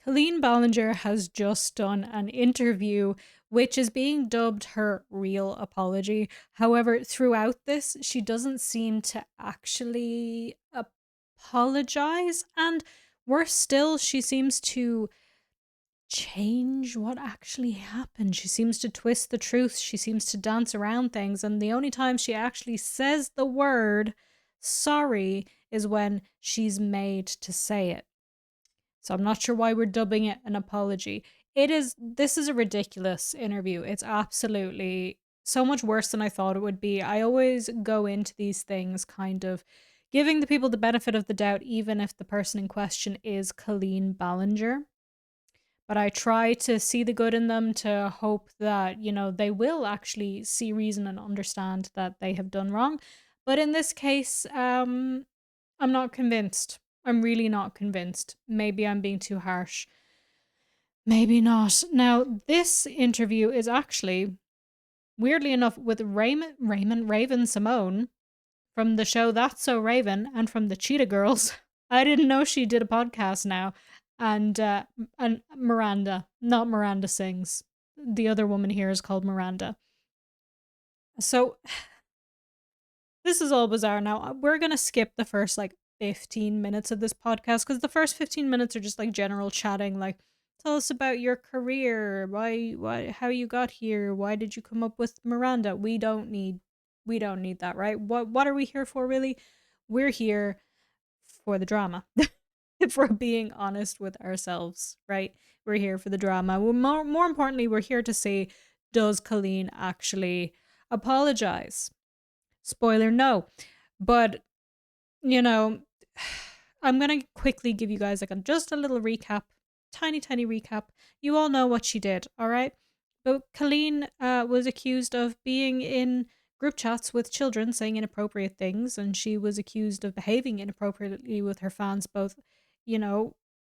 Colleen Ballinger has just done an interview which is being dubbed her real apology. However, throughout this, she doesn't seem to actually apologize. And worse still, she seems to change what actually happened. She seems to twist the truth. She seems to dance around things. And the only time she actually says the word sorry is when she's made to say it. So I'm not sure why we're dubbing it an apology. This is a ridiculous interview. It's absolutely so much worse than I thought it would be. I always go into these things kind of giving the people the benefit of the doubt, even if the person in question is Colleen Ballinger. But I try to see the good in them, to hope that, they will actually see reason and understand that they have done wrong. But in this case, I'm not convinced. I'm really not convinced. Maybe I'm being too harsh. Maybe not. Now, this interview is actually, weirdly enough, with Raven Simone from the show That's So Raven and from the Cheetah Girls. I didn't know she did a podcast now. And Miranda, not Miranda Sings. The other woman here is called Miranda. So this is all bizarre. Now, we're going to skip the first 15 minutes of this podcast because the first 15 minutes are just general chatting, tell us about your career, why how you got here, why did you come up with Miranda. We don't need that, right? What are we here for, really? We're here for the drama. If we're being honest with ourselves, right? We're here for the drama. More importantly, we're here to see, does Colleen actually apologize? Spoiler, no. But, I'm going to quickly give you guys just a little recap, tiny recap. You all know what she did, all right? But Colleen was accused of being in group chats with children saying inappropriate things, and she was accused of behaving inappropriately with her fans, both,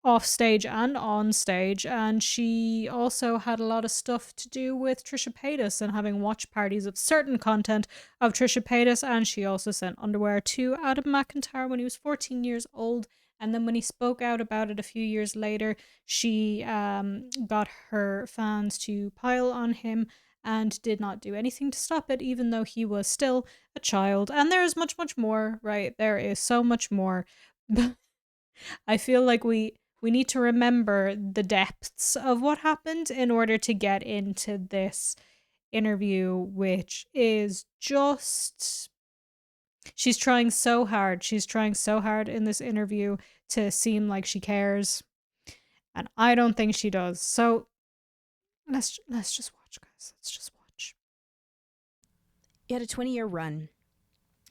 off stage and on stage. And she also had a lot of stuff to do with Trisha Paytas and having watch parties of certain content of Trisha Paytas. And she also sent underwear to Adam McIntyre when he was 14 years old. And then when he spoke out about it a few years later, she got her fans to pile on him and did not do anything to stop it, even though he was still a child. And there is much more, right? There is so much more. I feel like we need to remember the depths of what happened in order to get into this interview, which is just, she's trying so hard. She's trying so hard in this interview to seem like she cares, and I don't think she does. So let's just watch, guys. Let's just watch. You had a 20-year run.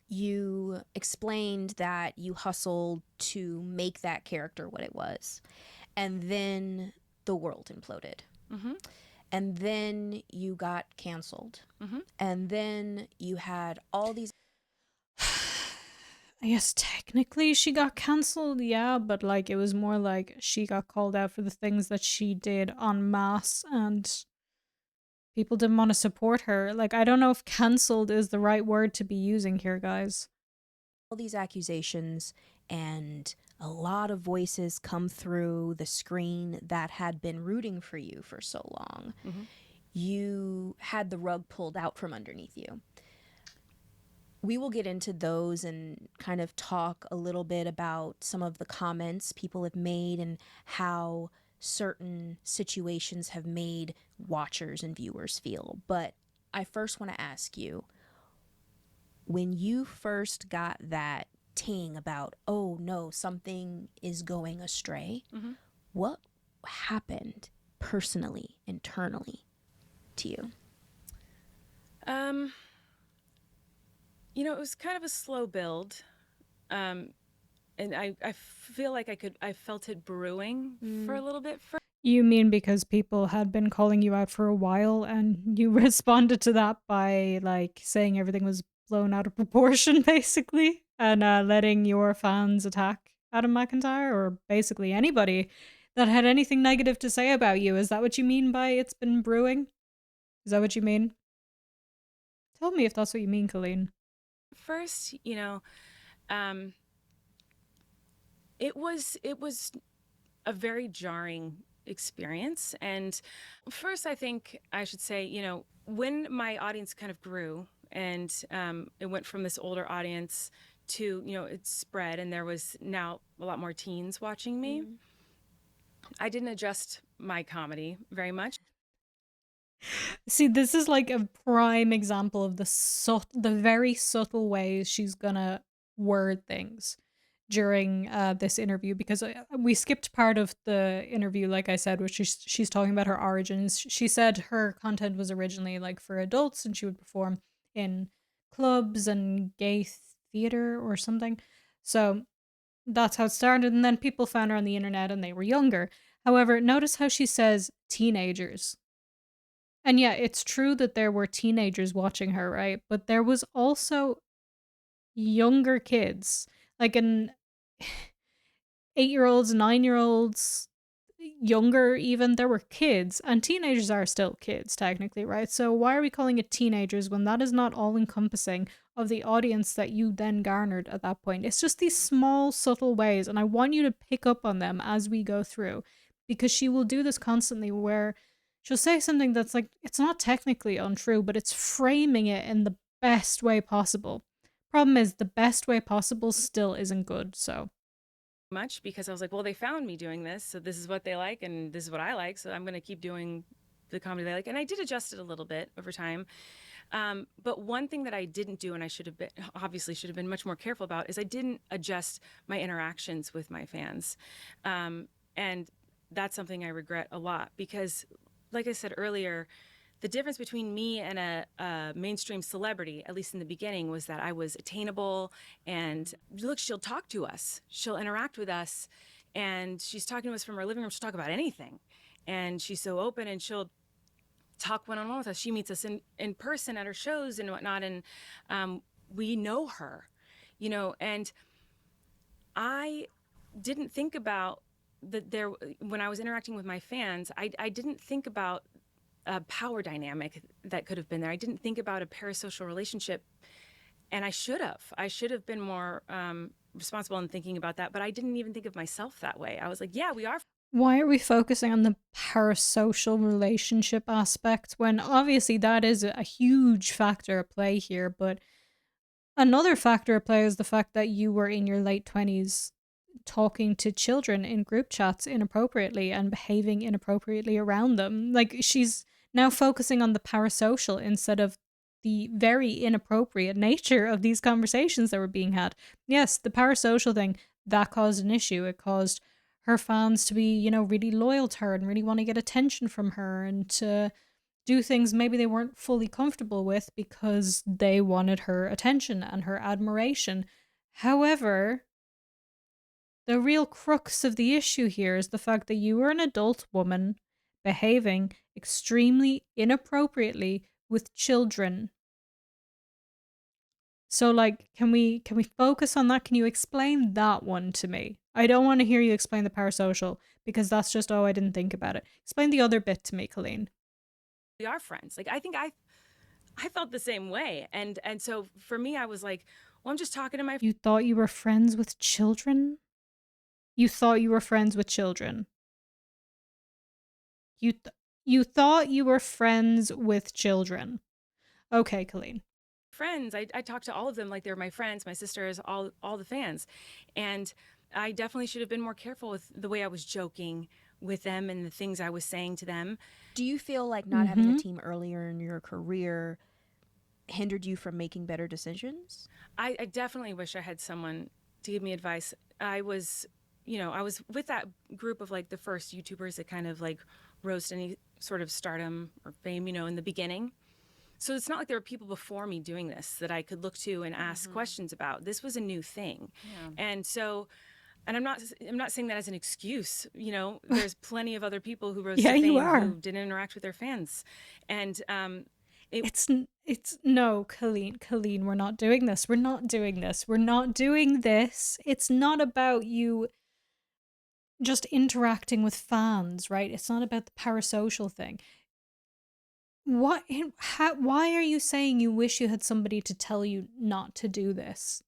You explained that you hustled to make that character what it was. And then the world imploded. Mm-hmm. And then you got canceled. Mm-hmm. And then you had all these... I guess technically she got cancelled, yeah, but it was more like she got called out for the things that she did en masse, and people didn't want to support her. I don't know if cancelled is the right word to be using here, guys. All these accusations, and a lot of voices come through the screen that had been rooting for you for so long. Mm-hmm. You had the rug pulled out from underneath you. We will get into those and kind of talk a little bit about some of the comments people have made and how certain situations have made watchers and viewers feel. But I first want to ask you, when you first got that ting about, oh no, something is going astray, mm-hmm. what happened personally, internally to you? It was kind of a slow build. And I feel like I felt it brewing for a little bit first. You mean because people had been calling you out for a while and you responded to that by saying everything was blown out of proportion, basically, and letting your fans attack Adam McIntyre, or basically anybody that had anything negative to say about you? Is that what you mean by it's been brewing? Is that what you mean? Tell me if that's what you mean, Colleen. First, it was a very jarring experience. And first, I think I should say, when my audience kind of grew and it went from this older audience to, it spread and there was now a lot more teens watching me, I didn't adjust my comedy very much. See, this is like a prime example of the very subtle ways she's gonna word things during this interview, because we skipped part of the interview, like I said, which she's talking about her origins. She said her content was originally like for adults and she would perform in clubs and gay theater or something. So that's how it started, and then people found her on the internet and they were younger. However, notice how she says teenagers. And yeah, it's true that there were teenagers watching her, right? But there was also younger kids, like an 8-year-olds, 9-year-olds, younger even. There were kids, and teenagers are still kids, technically, right? So why are we calling it teenagers when that is not all encompassing of the audience that you then garnered at that point? It's just these small, subtle ways, and I want you to pick up on them as we go through, because she will do this constantly where she'll say something that's like, it's not technically untrue, but it's framing it in the best way possible. Problem is, the best way possible still isn't good, so. Much because I was like, well, they found me doing this, so this is what they like and this is what I like, so I'm going to keep doing the comedy they like. And I did adjust it a little bit over time. But one thing that I didn't do, and I should have been much more careful about, is I didn't adjust my interactions with my fans. And that's something I regret a lot because, like I said earlier, the difference between me and a mainstream celebrity, at least in the beginning, was that I was attainable and look, she'll talk to us, she'll interact with us, and she's talking to us from her living room. She'll talk about anything. And she's so open and she'll talk one-on-one with us. She meets us in person at her shows and whatnot. And we know her, and I didn't think about when I was interacting with my fans, I didn't think about a power dynamic that could have been there. I didn't think about a parasocial relationship, and I should have. I should have been more responsible in thinking about that, but I didn't even think of myself that way. I was like, yeah, we are. Why are we focusing on the parasocial relationship aspect when obviously that is a huge factor at play here, but another factor at play is the fact that you were in your late 20s talking to children in group chats inappropriately and behaving inappropriately around them. Like, she's now focusing on the parasocial instead of the very inappropriate nature of these conversations that were being had. Yes, the parasocial thing, that caused an issue. It caused her fans to be, really loyal to her and really want to get attention from her and to do things maybe they weren't fully comfortable with because they wanted her attention and her admiration. However, the real crux of the issue here is the fact that you were an adult woman behaving extremely inappropriately with children. So, like, can we focus on that? Can you explain that one to me? I don't want to hear you explain the parasocial because that's just, oh, I didn't think about it. Explain the other bit to me, Colleen. We are friends. Like, I think I felt the same way. And so for me, I was like, well, I'm just talking to my. You thought you were friends with children? You thought you were friends with children? You thought you were friends with children? Okay, Colleen. Friends, I talk to all of them like they're my friends, my sisters, all the fans. And I definitely should have been more careful with the way I was joking with them and the things I was saying to them. Do you feel like not having a team earlier in your career hindered you from making better decisions? I definitely wish I had someone to give me advice. I was with that group of like the first YouTubers that kind of like rose to any sort of stardom or fame, in the beginning. So it's not like there were people before me doing this that I could look to and ask questions about. This was a new thing. Yeah. And so, and I'm not saying that as an excuse, there's plenty of other people who rose to fame who didn't interact with their fans. And it's no, Colleen, we're not doing this. We're not doing this. It's not about you just interacting with fans, right? It's not about the parasocial thing. Why are you saying you wish you had somebody to tell you not to do this?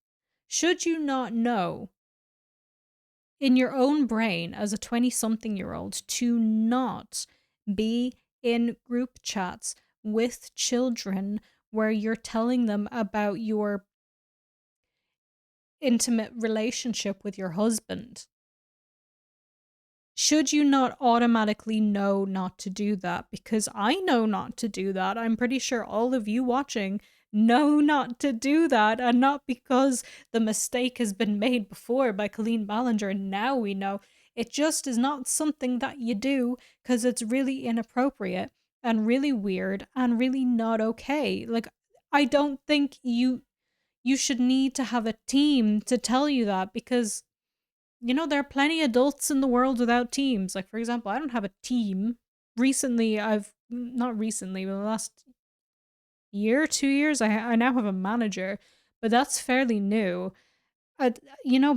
Should you not know in your own brain as a 20-something-year-old to not be in group chats with children where you're telling them about your intimate relationship with your husband? Should you not automatically know not to do that? Because I know not to do that. I'm pretty sure all of you watching know not to do that, and not because the mistake has been made before by Colleen Ballinger and now we know. It just is not something that you do because it's really inappropriate and really weird and really not okay. Like, I don't think you should need to have a team to tell you that, because there are plenty of adults in the world without teams. Like, for example, I don't have a team. Recently, not recently, but the last year, 2 years, I now have a manager, but that's fairly new.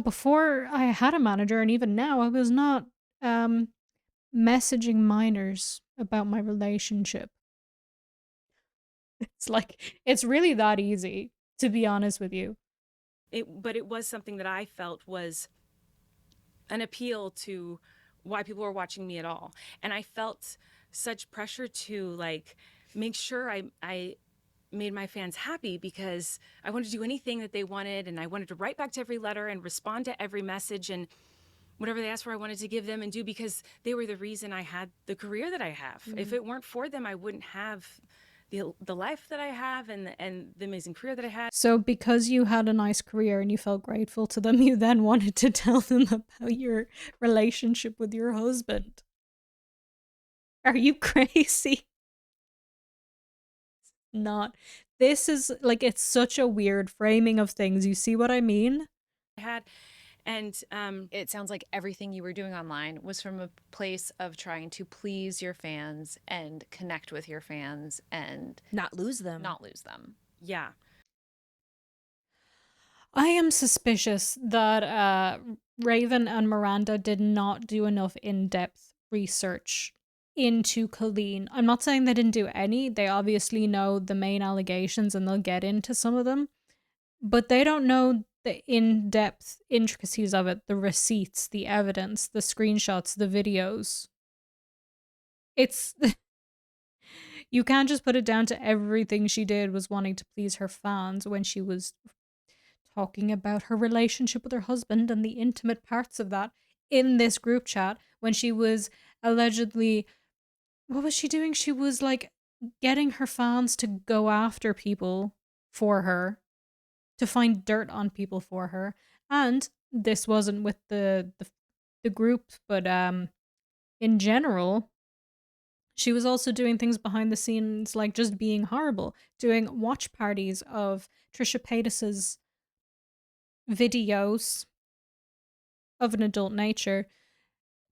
Before I had a manager, and even now, I was not messaging minors about my relationship. It's like, it's really that easy, to be honest with you. But it was something that I felt was an appeal to why people were watching me at all. And I felt such pressure to like make sure I made my fans happy, because I wanted to do anything that they wanted, and I wanted to write back to every letter and respond to every message, and whatever they asked for I wanted to give them and do, because they were the reason I had the career that I have. If it weren't for them, I wouldn't have the life that I have and the amazing career that I had. So because you had a nice career and you felt grateful to them, you then wanted to tell them about your relationship with your husband. Are you crazy? Not. This is like, it's such a weird framing of things. You see what I mean? I had. And it sounds like everything you were doing online was from a place of trying to please your fans and connect with your fans and Not lose them. yeah. I am suspicious that Raven and Miranda did not do enough in-depth research into Colleen. I'm not saying they didn't do any. They obviously know the main allegations and they'll get into some of them. But they don't know the in-depth intricacies of it, the receipts, the evidence, the screenshots, the videos. It's... You can't just put it down to everything she did was wanting to please her fans when she was talking about her relationship with her husband and the intimate parts of that in this group chat, when she was allegedly... What was she doing? She was like getting her fans to go after people for her, to find dirt on people for her. And this wasn't with the group, but in general, she was also doing things behind the scenes, like just being horrible, doing watch parties of Trisha Paytas's videos of an adult nature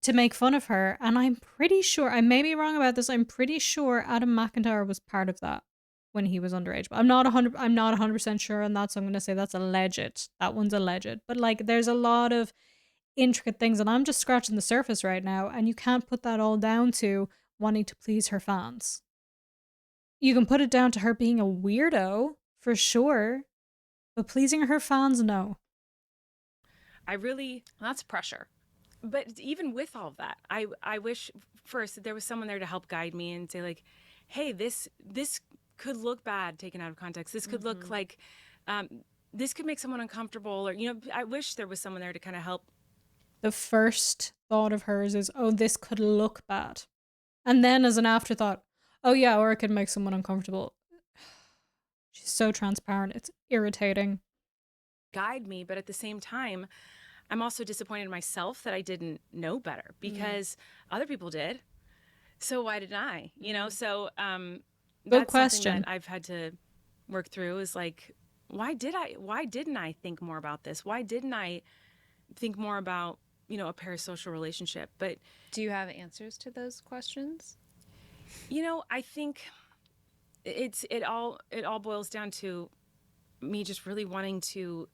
to make fun of her. And I'm pretty sure, I may be wrong about this, I'm pretty sure Adam McIntyre was part of that when he was underage. But I'm not 100% sure on that, so I'm going to say that's alleged. That one's alleged. But like, there's a lot of intricate things, and I'm just scratching the surface right now, and you can't put that all down to wanting to please her fans. You can put it down to her being a weirdo, for sure, but pleasing her fans, no. That's pressure. But even with all of that, I wish first there was someone there to help guide me and say like, hey, this could look bad taken out of context. This could look like, this could make someone uncomfortable, or, I wish there was someone there to kind of help. The first thought of hers is, oh, this could look bad. And then as an afterthought, oh yeah, or it could make someone uncomfortable. She's so transparent. It's irritating. Guide me, but at the same time, I'm also disappointed in myself that I didn't know better, because other people did. So why didn't I? So that's question. something that I've had to work through, is like, why didn't I think more about this? Why didn't I think more about, a parasocial relationship? But do you have answers to those questions? I think it all boils down to me just really wanting to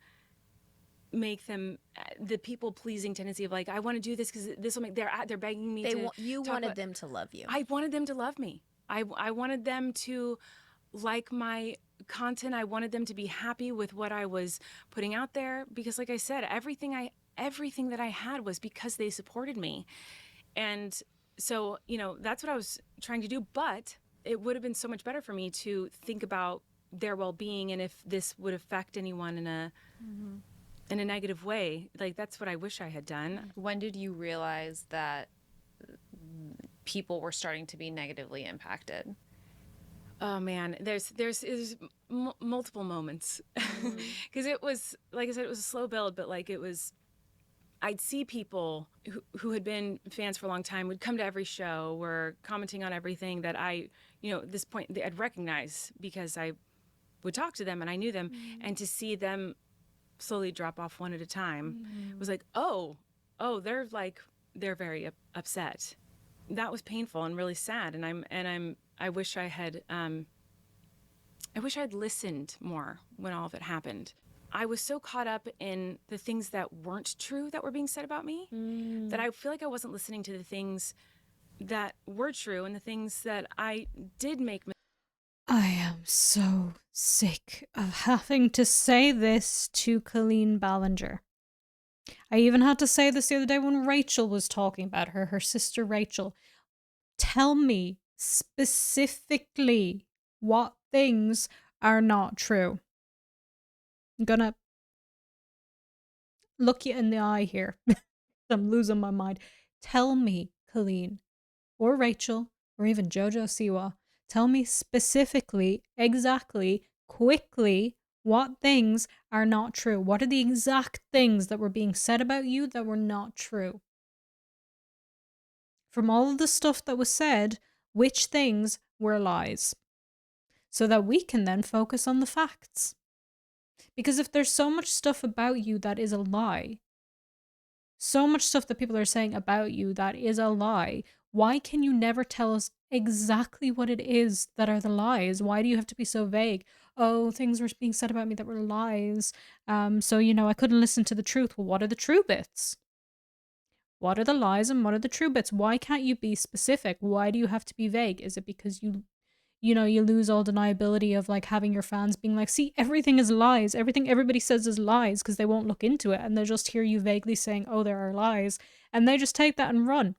make them, the people pleasing tendency of like, I want to do this because this will make, they're begging me to. You wanted them to love you. I wanted them to love me. I wanted them to like my content. I wanted them to be happy with what I was putting out there, because like I said, everything everything that I had was because they supported me. And so, that's what I was trying to do. But it would have been so much better for me to think about their well-being and if this would affect anyone in a negative way. Like, that's what I wish I had done. When did you realize that people were starting to be negatively impacted? Oh man, there's multiple moments, because it was, like I said, it was a slow build, but like I'd see people who had been fans for a long time would come to every show, were commenting on everything that I, at this point I'd recognize because I would talk to them and I knew them, and to see them slowly drop off one at a time was like, oh, they're very upset. That was painful and really sad, and I wish I had listened more when all of it happened. I was so caught up in the things that weren't true that were being said about me that I feel like I wasn't listening to the things that were true and the things that I did make. I am so sick of having to say this to Colleen Ballinger. I even had to say this the other day when Rachel was talking about her sister Rachel. Tell me specifically what things are not true. I'm gonna look you in the eye here. I'm losing my mind. Tell me, Colleen, or Rachel, or even Jojo Siwa, tell me specifically, exactly, quickly, what things are not true. What are the exact things that were being said about you that were not true? From all of the stuff that was said, which things were lies? So that we can then focus on the facts. Because if there's so much stuff about you that is a lie, so much stuff that people are saying about you that is a lie, why can you never tell us exactly what it is that are the lies? Why do you have to be so vague? Oh, things were being said about me that were lies. So, I couldn't listen to the truth. Well, what are the true bits? What are the lies and what are the true bits? Why can't you be specific? Why do you have to be vague? Is it because you lose all deniability of like having your fans being like, see, everything is lies. Everything everybody says is lies because they won't look into it and they'll just hear you vaguely saying, oh, there are lies. And they just take that and run.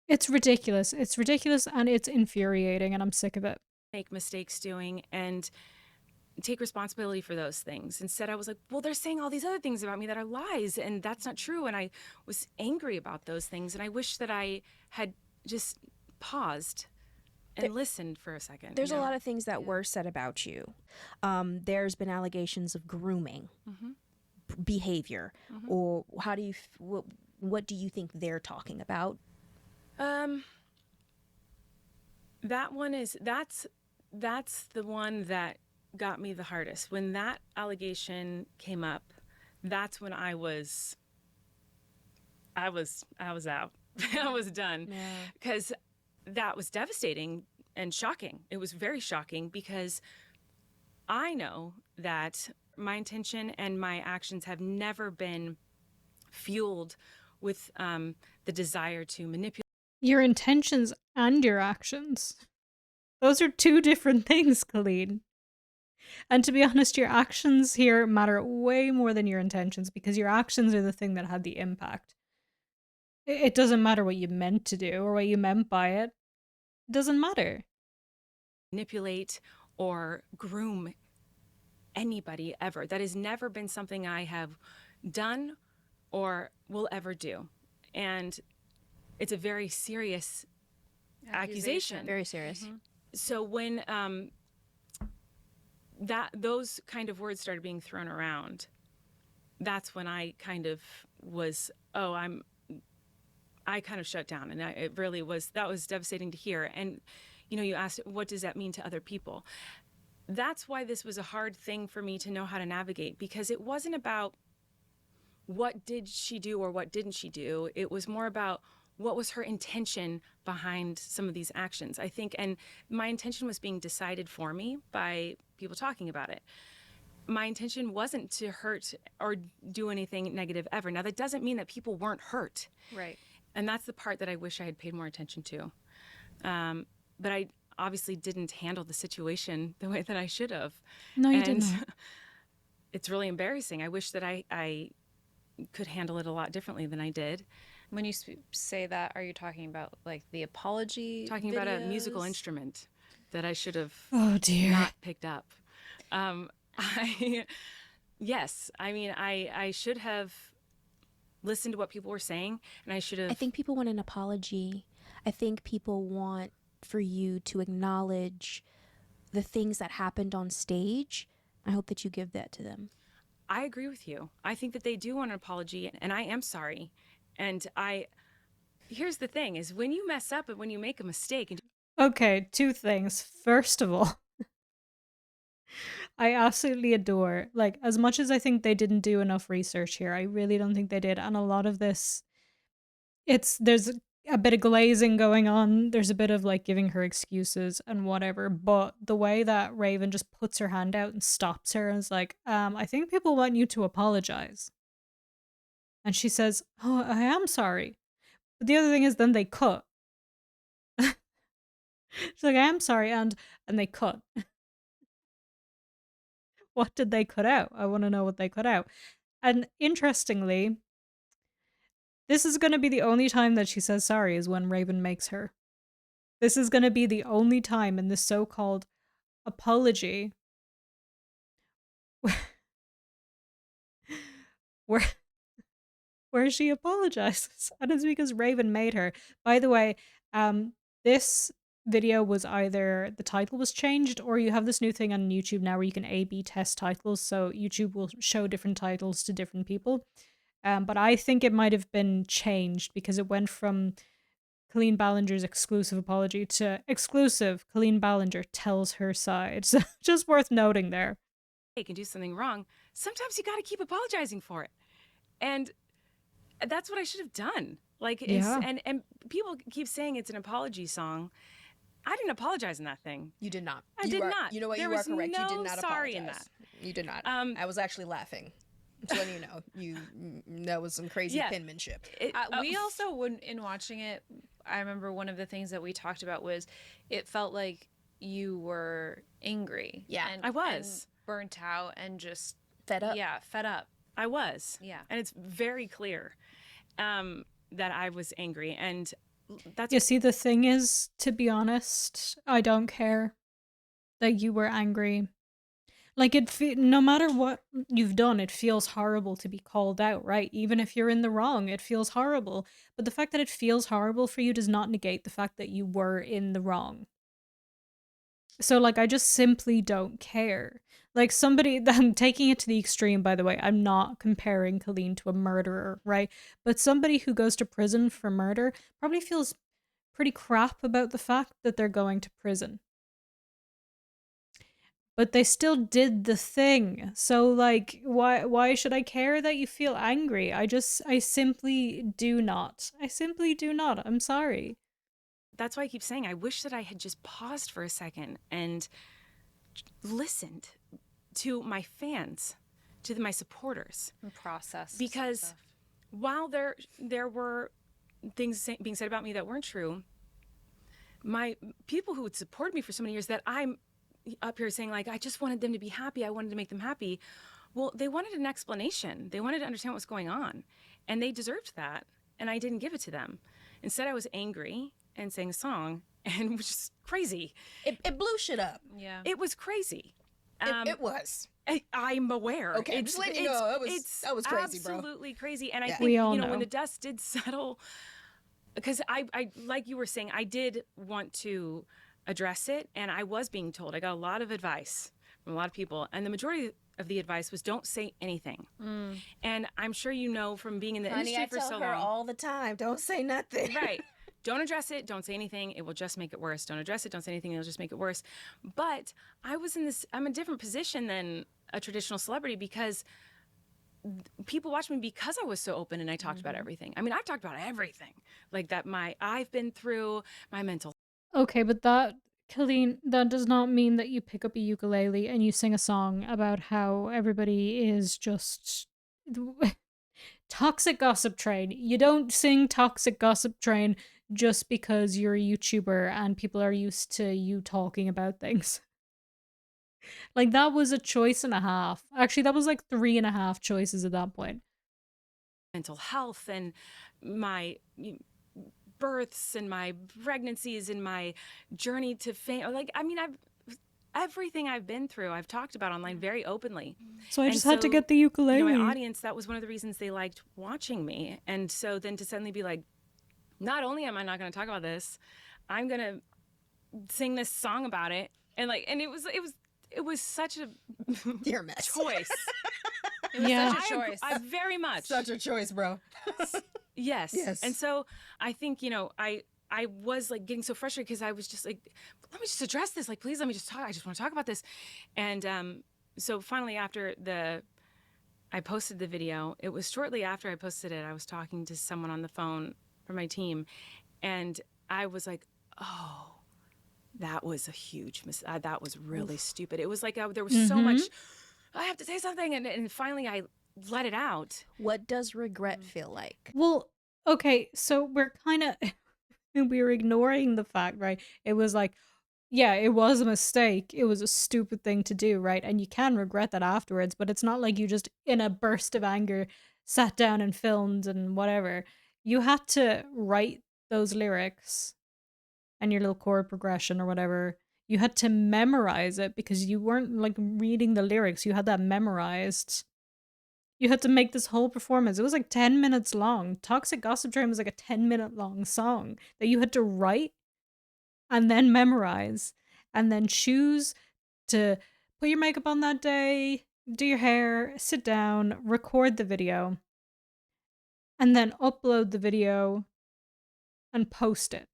It's ridiculous. It's ridiculous and it's infuriating and I'm sick of it. Make mistakes doing and take responsibility for those things. Instead, I was like, well, they're saying all these other things about me that are lies and that's not true. And I was angry about those things. And I wish that I had just paused and listened for a second. There's a lot of things that were said about you. There's been allegations of grooming, behavior, or how do you, what do you think they're talking about? That one that's the one that got me the hardest. When that allegation came up, that's when I was out. I was done. Because that was devastating and shocking. It was very shocking because I know that my intention and my actions have never been fueled with the desire to manipulate. Your intentions and your actions. Those are two different things, Colleen. And to be honest, your actions here matter way more than your intentions because your actions are the thing that had the impact. It doesn't matter what you meant to do or what you meant by it. It doesn't matter. Manipulate or groom anybody ever. That has never been something I have done or will ever do. And it's a very serious accusation. Very serious. So when those kind of words started being thrown around, that's when I kind of was, I kind of shut down. And that was devastating to hear. And, you asked, what does that mean to other people? That's why this was a hard thing for me to know how to navigate, because it wasn't about what did she do or what didn't she do. It was more about what was her intention behind some of these actions, I think. And my intention was being decided for me by people talking about it. My intention wasn't to hurt or do anything negative ever. Now, that doesn't mean that people weren't hurt. Right. And that's the part that I wish I had paid more attention to. But I obviously didn't handle the situation the way that I should have. No, you didn't. It's really embarrassing. I wish that I could handle it a lot differently than I did. When you say that, are you talking about like the apology Talking about a musical videos? instrument that I should have Oh dear. not picked up. I yes, I mean I should have listened to what people were saying, and I should have. I think people want an apology. I think people want for you to acknowledge the things that happened on stage. I hope that you give that to them. I agree with you. I think that they do want an apology, and I am sorry. And here's the thing: is when you mess up and when you make a mistake, and Okay, two things. First of all, I absolutely adore, like, as much as I think they didn't do enough research here, I really don't think they did. And a lot of this, there's a bit of glazing going on. There's a bit of like giving her excuses and whatever. But the way that Raven just puts her hand out and stops her and is like, I think people want you to apologize. And she says, oh, I am sorry. But the other thing is then they cut. She's like, I am sorry, and they cut. What did they cut out? I want to know what they cut out. And interestingly, this is going to be the only time that she says sorry is when Raven makes her. This is going to be the only time in this so-called apology where where she apologizes. And it's because Raven made her. By the way, this video was either the title was changed, or you have this new thing on YouTube now where you can A/B test titles, so YouTube will show different titles to different people. But I think it might have been changed because it went from Colleen Ballinger's exclusive apology to exclusive Colleen Ballinger tells her side. So just worth noting there. can do something wrong, sometimes you got to keep apologizing for it. And that's what I should have done. Like, Yeah. and people keep saying it's an apology song. I didn't apologize in that thing. You did not. I did not. You know what? There You are was correct. You no did not sorry apologize. in that. You did not. I was actually laughing. So letting you know, that was some crazy Yeah. penmanship. We also wouldn't, in watching it, I remember one of the things that we talked about was it felt like you were angry. Yeah, and, I was. and burnt out and just Fed up. Yeah, fed up. I was. Yeah. And it's very clear that I was angry. And that's You see, the thing is, to be honest, I don't care that you were angry. Like, no matter what you've done, it feels horrible to be called out, right? Even if you're in the wrong, it feels horrible. But the fact that it feels horrible for you does not negate the fact that you were in the wrong. So, like, I just simply don't care. Like, somebody, I'm taking it to the extreme, by the way. I'm not comparing Colleen to a murderer, right? But somebody who goes to prison for murder probably feels pretty crap about the fact that they're going to prison. But they still did the thing. So, like, why should I care that you feel angry? I simply do not. I simply do not. I'm sorry. That's why I keep saying I wish that I had just paused for a second and listened to my fans, to my supporters, And process. because while there were things being said about me that weren't true, my people who would support me for so many years that I'm up here saying, like, I just wanted them to be happy, I wanted to make them happy. Well, they wanted an explanation. They wanted to understand what was going on, and they deserved that, and I didn't give it to them. Instead, I was angry and sang a song, and which is crazy. It blew shit up. Yeah. It was crazy. It was. I'm aware. Okay, I'm just letting you know, that was crazy, bro. Absolutely crazy. And I think, We all you know, when know. the dust did settle, because I like you were saying, I did want to address it, and I was being told. I got a lot of advice from a lot of people, and the majority of the advice was don't say anything. And I'm sure you know from being in the Honey, industry I for tell so her long. all the time, don't say nothing. Right. Don't address it. Don't say anything. It will just make it worse. Don't address it. Don't say anything. It'll just make it worse. But I'm a different position than a traditional celebrity because people watch me because I was so open and I talked about everything. I mean, I've talked about everything like that. I've been through my mental. Okay, but that, Colleen, that does not mean that you pick up a ukulele and you sing a song about how everybody is just toxic gossip train. You don't sing toxic gossip train just because you're a YouTuber and people are used to you talking about things. Like, that was a choice and a half. Actually, that was like 3.5 choices at that point. mental health and my births and my pregnancies and my journey to fame. Like, I mean, everything I've been through, I've talked about online very openly. So I just had to get the ukulele. My audience, that was one of the reasons they liked watching me. And so then to suddenly be like, not only am I not going to talk about this, I'm going to sing this song about it. And like, and it was such a Dear mess. choice. It was Yeah. such a choice. I very much. Such a choice, bro. Yes. Yes. And so I think, I was like getting so frustrated because I was just like, let me just address this. Like, please let me just talk. I just want to talk about this. And so finally after I posted the video, it was shortly after I posted it, I was talking to someone on the phone from my team. And I was like, oh, that was a huge mistake. That was really stupid. It was like there was so much, I have to say something. And finally I let it out. What does regret feel like? Well, okay, so we're kind of we're ignoring the fact, right? It was like, yeah, it was a mistake. It was a stupid thing to do, right? And you can regret that afterwards, but it's not like you just in a burst of anger sat down and filmed and whatever. You had to write those lyrics and your little chord progression or whatever. You had to memorize it because you weren't like reading the lyrics. You had that memorized. You had to make this whole performance. It was like 10 minutes long. Toxic Gossip Train was like a 10-minute long song that you had to write and then memorize and then choose to put your makeup on that day, do your hair, sit down, record the video, and then upload the video and post it.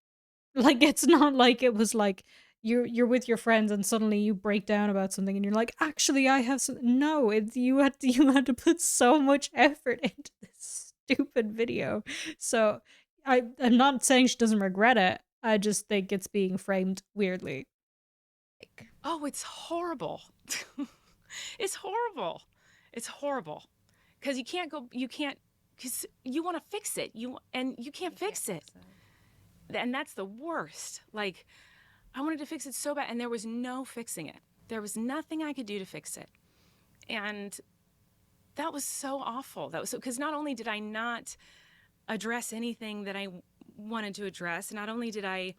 Like, it's not like it was like you're with your friends and suddenly you break down about something and you're like, actually I have some. No, you had to put so much effort into this stupid video. So I'm not saying she doesn't regret it. I just think it's being framed weirdly. Oh, it's horrible. It's horrible. It's horrible. Because because you want to fix it. You can't fix it. And that's the worst. Like, I wanted to fix it so bad, and there was no fixing it. There was nothing I could do to fix it. And that was so awful. That was so, because not only did I not address anything that I wanted to address, not only did I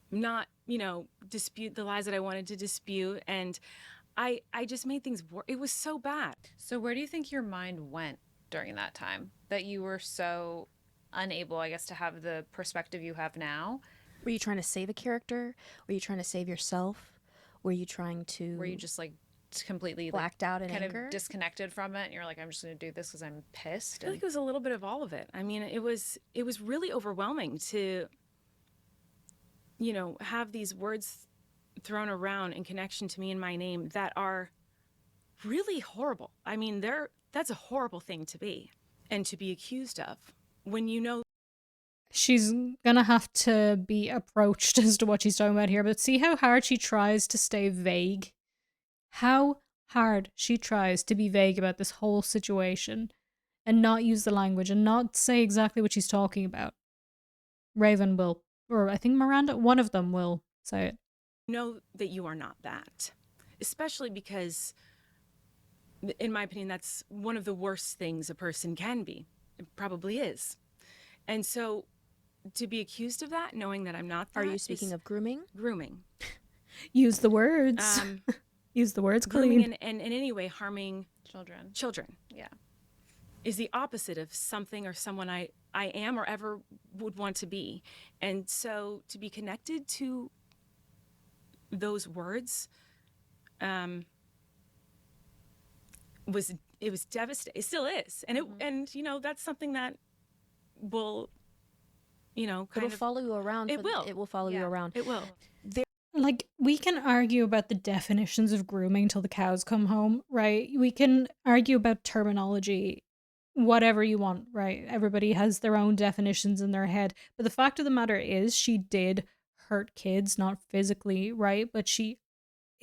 not, dispute the lies that I wanted to dispute, and I just made things worse. It was so bad. So where do you think your mind went during that time that you were so unable, I guess, to have the perspective you have now? Were you trying to save a character? Were you trying to save yourself? Were you trying to... Were you just like completely blacked out in kind anger? of disconnected from it and you're like, I'm just going to do this because I'm pissed? I feel like it was a little bit of all of it. I mean, it was really overwhelming to, have these words thrown around in connection to me and my name that are really horrible. I mean, that's a horrible thing to be and to be accused of when She's gonna have to be approached as to what she's talking about here, but see how hard she tries to stay vague? How hard she tries to be vague about this whole situation and not use the language and not say exactly what she's talking about. Raven will, or I think Miranda, one of them will say it. know that you are not that, especially because, in my opinion, that's one of the worst things a person can be. It probably is. And so to be accused of that, knowing that I'm not that... Are you speaking of grooming? Grooming. Use the words. Use the words, Colleen. Grooming and in any way harming children. Yeah. Is the opposite of something or someone I am or ever would want to be. And so to be connected to those words was devastating. It still is. And that's something that will, It'll follow you around. It will. It will follow you around. It will. Like, we can argue about the definitions of grooming till the cows come home, right? We can argue about terminology, whatever you want, right? Everybody has their own definitions in their head. But the fact of the matter is, she did hurt kids, not physically, right? But she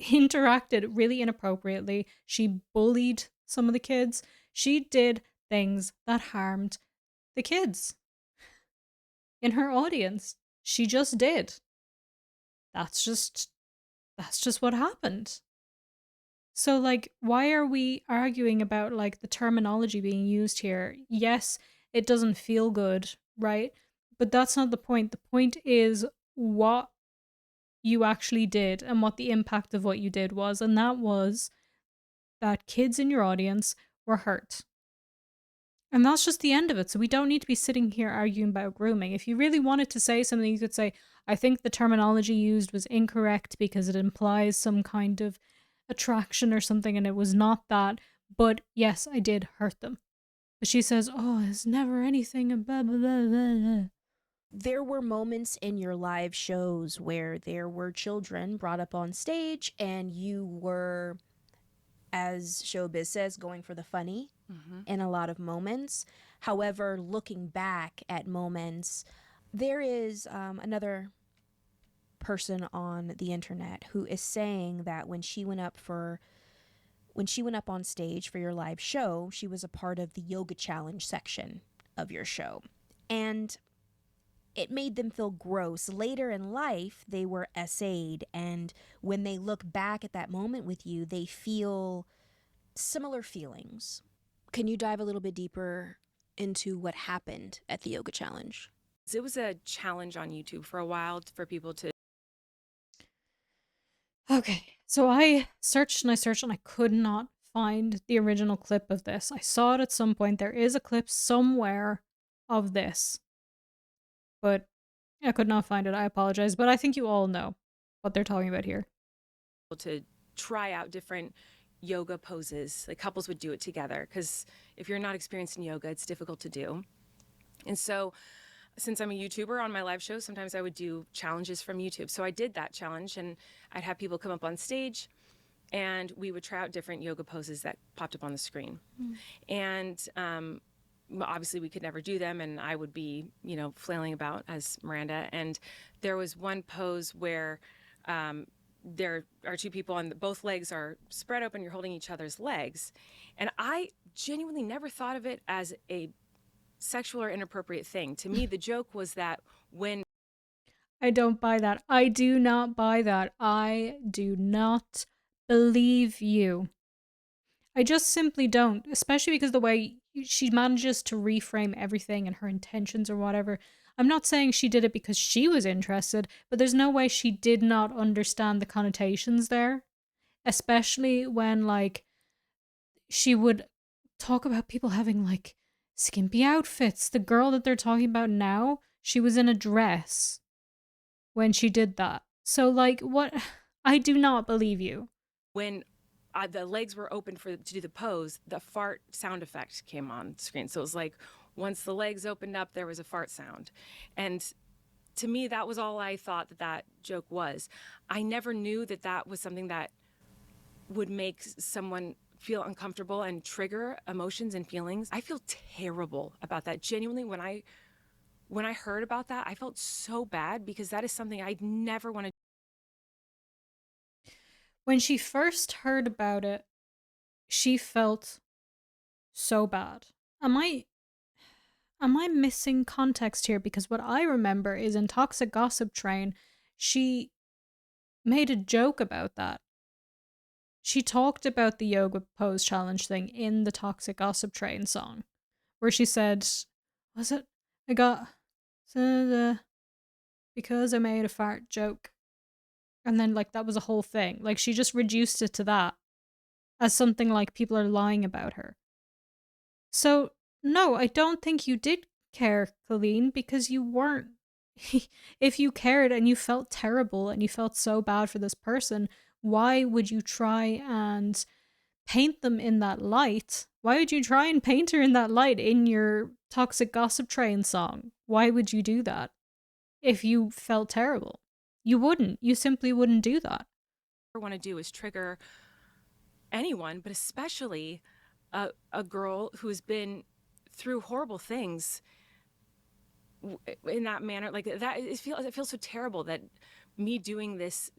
interacted really inappropriately. She bullied some of the kids. She did things that harmed the kids in her audience. She just did. That's just what happened. So, like, why are we arguing about, like, the terminology being used here? Yes, it doesn't feel good, right? But that's not the point. The point is what you actually did and what the impact of what you did was. And that was that kids in your audience were hurt. And that's just the end of it. So we don't need to be sitting here arguing about grooming. If you really wanted to say something, you could say, I think the terminology used was incorrect because it implies some kind of attraction or something, and it was not that. But yes, I did hurt them. But she says, oh, it's never anything, blah, blah, blah, blah, blah. There were moments in your live shows where there were children brought up on stage and you were, as showbiz says, going for the funny in a lot of moments. However, looking back at moments, there is another person on the internet who is saying that when she went up on stage for your live show, she was a part of the yoga challenge section of your show. And it made them feel gross. Later in life, they were essayed, and when they look back at that moment with you, they feel similar feelings. Can you dive a little bit deeper into what happened at the yoga challenge? It was a challenge on YouTube for a while for people to. Okay, so I searched and I could not find the original clip of this. I saw it at some point. There is a clip somewhere of this, but I could not find it. I apologize, but I think you all know what they're talking about here. To try out different yoga poses. Like couples would do it together because if you're not experienced in yoga, it's difficult to do. And so since I'm a YouTuber on my live shows, sometimes I would do challenges from YouTube. So I did that challenge and I'd have people come up on stage and we would try out different yoga poses that popped up on the screen. And obviously we could never do them and I would be, flailing about as Miranda. And there was one pose where there are two people and both legs are spread open, you're holding each other's legs. And I genuinely never thought of it as a sexual or inappropriate thing. To me, the joke was that when I don't buy that. I do not buy that. I do not believe you. I just simply don't, especially because the way she manages to reframe everything and her intentions or whatever. I'm not saying she did it because she was interested, but there's no way she did not understand the connotations there, especially when, like, she would talk about people having, like, skimpy outfits. The girl that they're talking about now, she was in a dress when she did that. So, like, what? I do not believe you. when the legs were open to do the pose, the fart sound effect came on screen. So it was like once the legs opened up, there was a fart sound. And to me, that was all I thought that joke was. I never knew that was something that would make someone feel uncomfortable and trigger emotions and feelings. I feel terrible about that. Genuinely, when I heard about that, I felt so bad because that is something I'd never want to. When she first heard about it, she felt so bad. Am I missing context here? Because what I remember is in Toxic Gossip Train, she made a joke about that. She talked about the yoga pose challenge thing in the Toxic Gossip Train song, where she said, was it? I got because I made a fart joke. And then, like, that was a whole thing. Like, she just reduced it to that as something like people are lying about her. So, no, I don't think you did care, Colleen, because you weren't. If you cared and you felt terrible and you felt so bad for this person, why would you try and paint them in that light? Why would you try and paint her in that light in your Toxic Gossip Train song? Why would you do that if you felt terrible? You wouldn't. You simply wouldn't do that. What I want to do is trigger anyone, but especially a girl who's been through horrible things in that manner. Like that, it feels so terrible that me doing this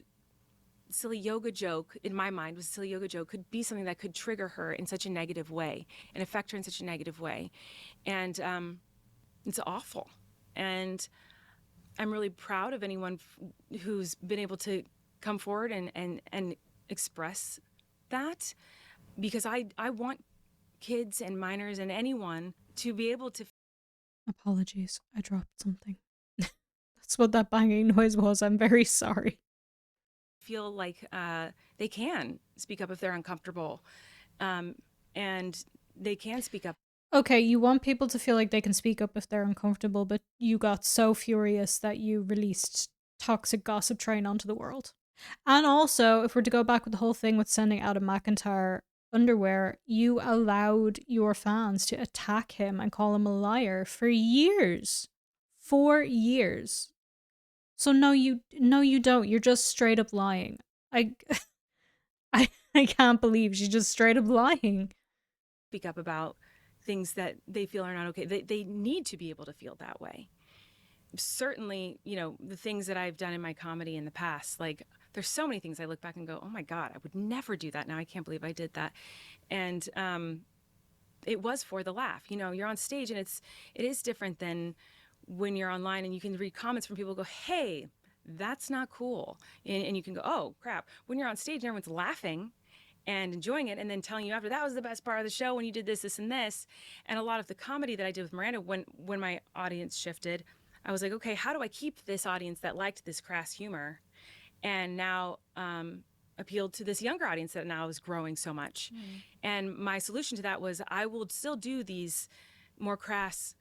silly yoga joke, in my mind was a silly yoga joke, could be something that could trigger her in such a negative way and affect her in such a negative way. And it's awful. And I'm really proud of anyone who's been able to come forward and express that, because I want kids and minors and anyone to be able to Apologies, I dropped something. That's what that banging noise was. I'm very sorry. feel like they can speak up if they're uncomfortable, and they can speak up. Okay, you want people to feel like they can speak up if they're uncomfortable, but you got so furious that you released toxic gossip train onto the world. And also, if we're to go back with the whole thing with sending Adam McIntyre underwear, you allowed your fans to attack him and call him a liar for years. 4 years. So no, you don't. You're just straight up lying. I I can't believe she's just straight up lying. Speak up about things that they feel are not okay. They need to be able to feel that way. Certainly, the things that I've done in my comedy in the past, like there's so many things I look back and go, oh my God, I would never do that. Now I can't believe I did that. And it was for the laugh. You're on stage and it is different than when you're online and you can read comments from people who go, hey, that's not cool. And you can go, oh crap. When you're on stage and everyone's laughing and enjoying it and then telling you after, that was the best part of the show when you did this, this, and this. And a lot of the comedy that I did with Miranda, when my audience shifted, I was like, okay, how do I keep this audience that liked this crass humor and now appealed to this younger audience that now is growing so much? And my solution to that was I will still do these more crass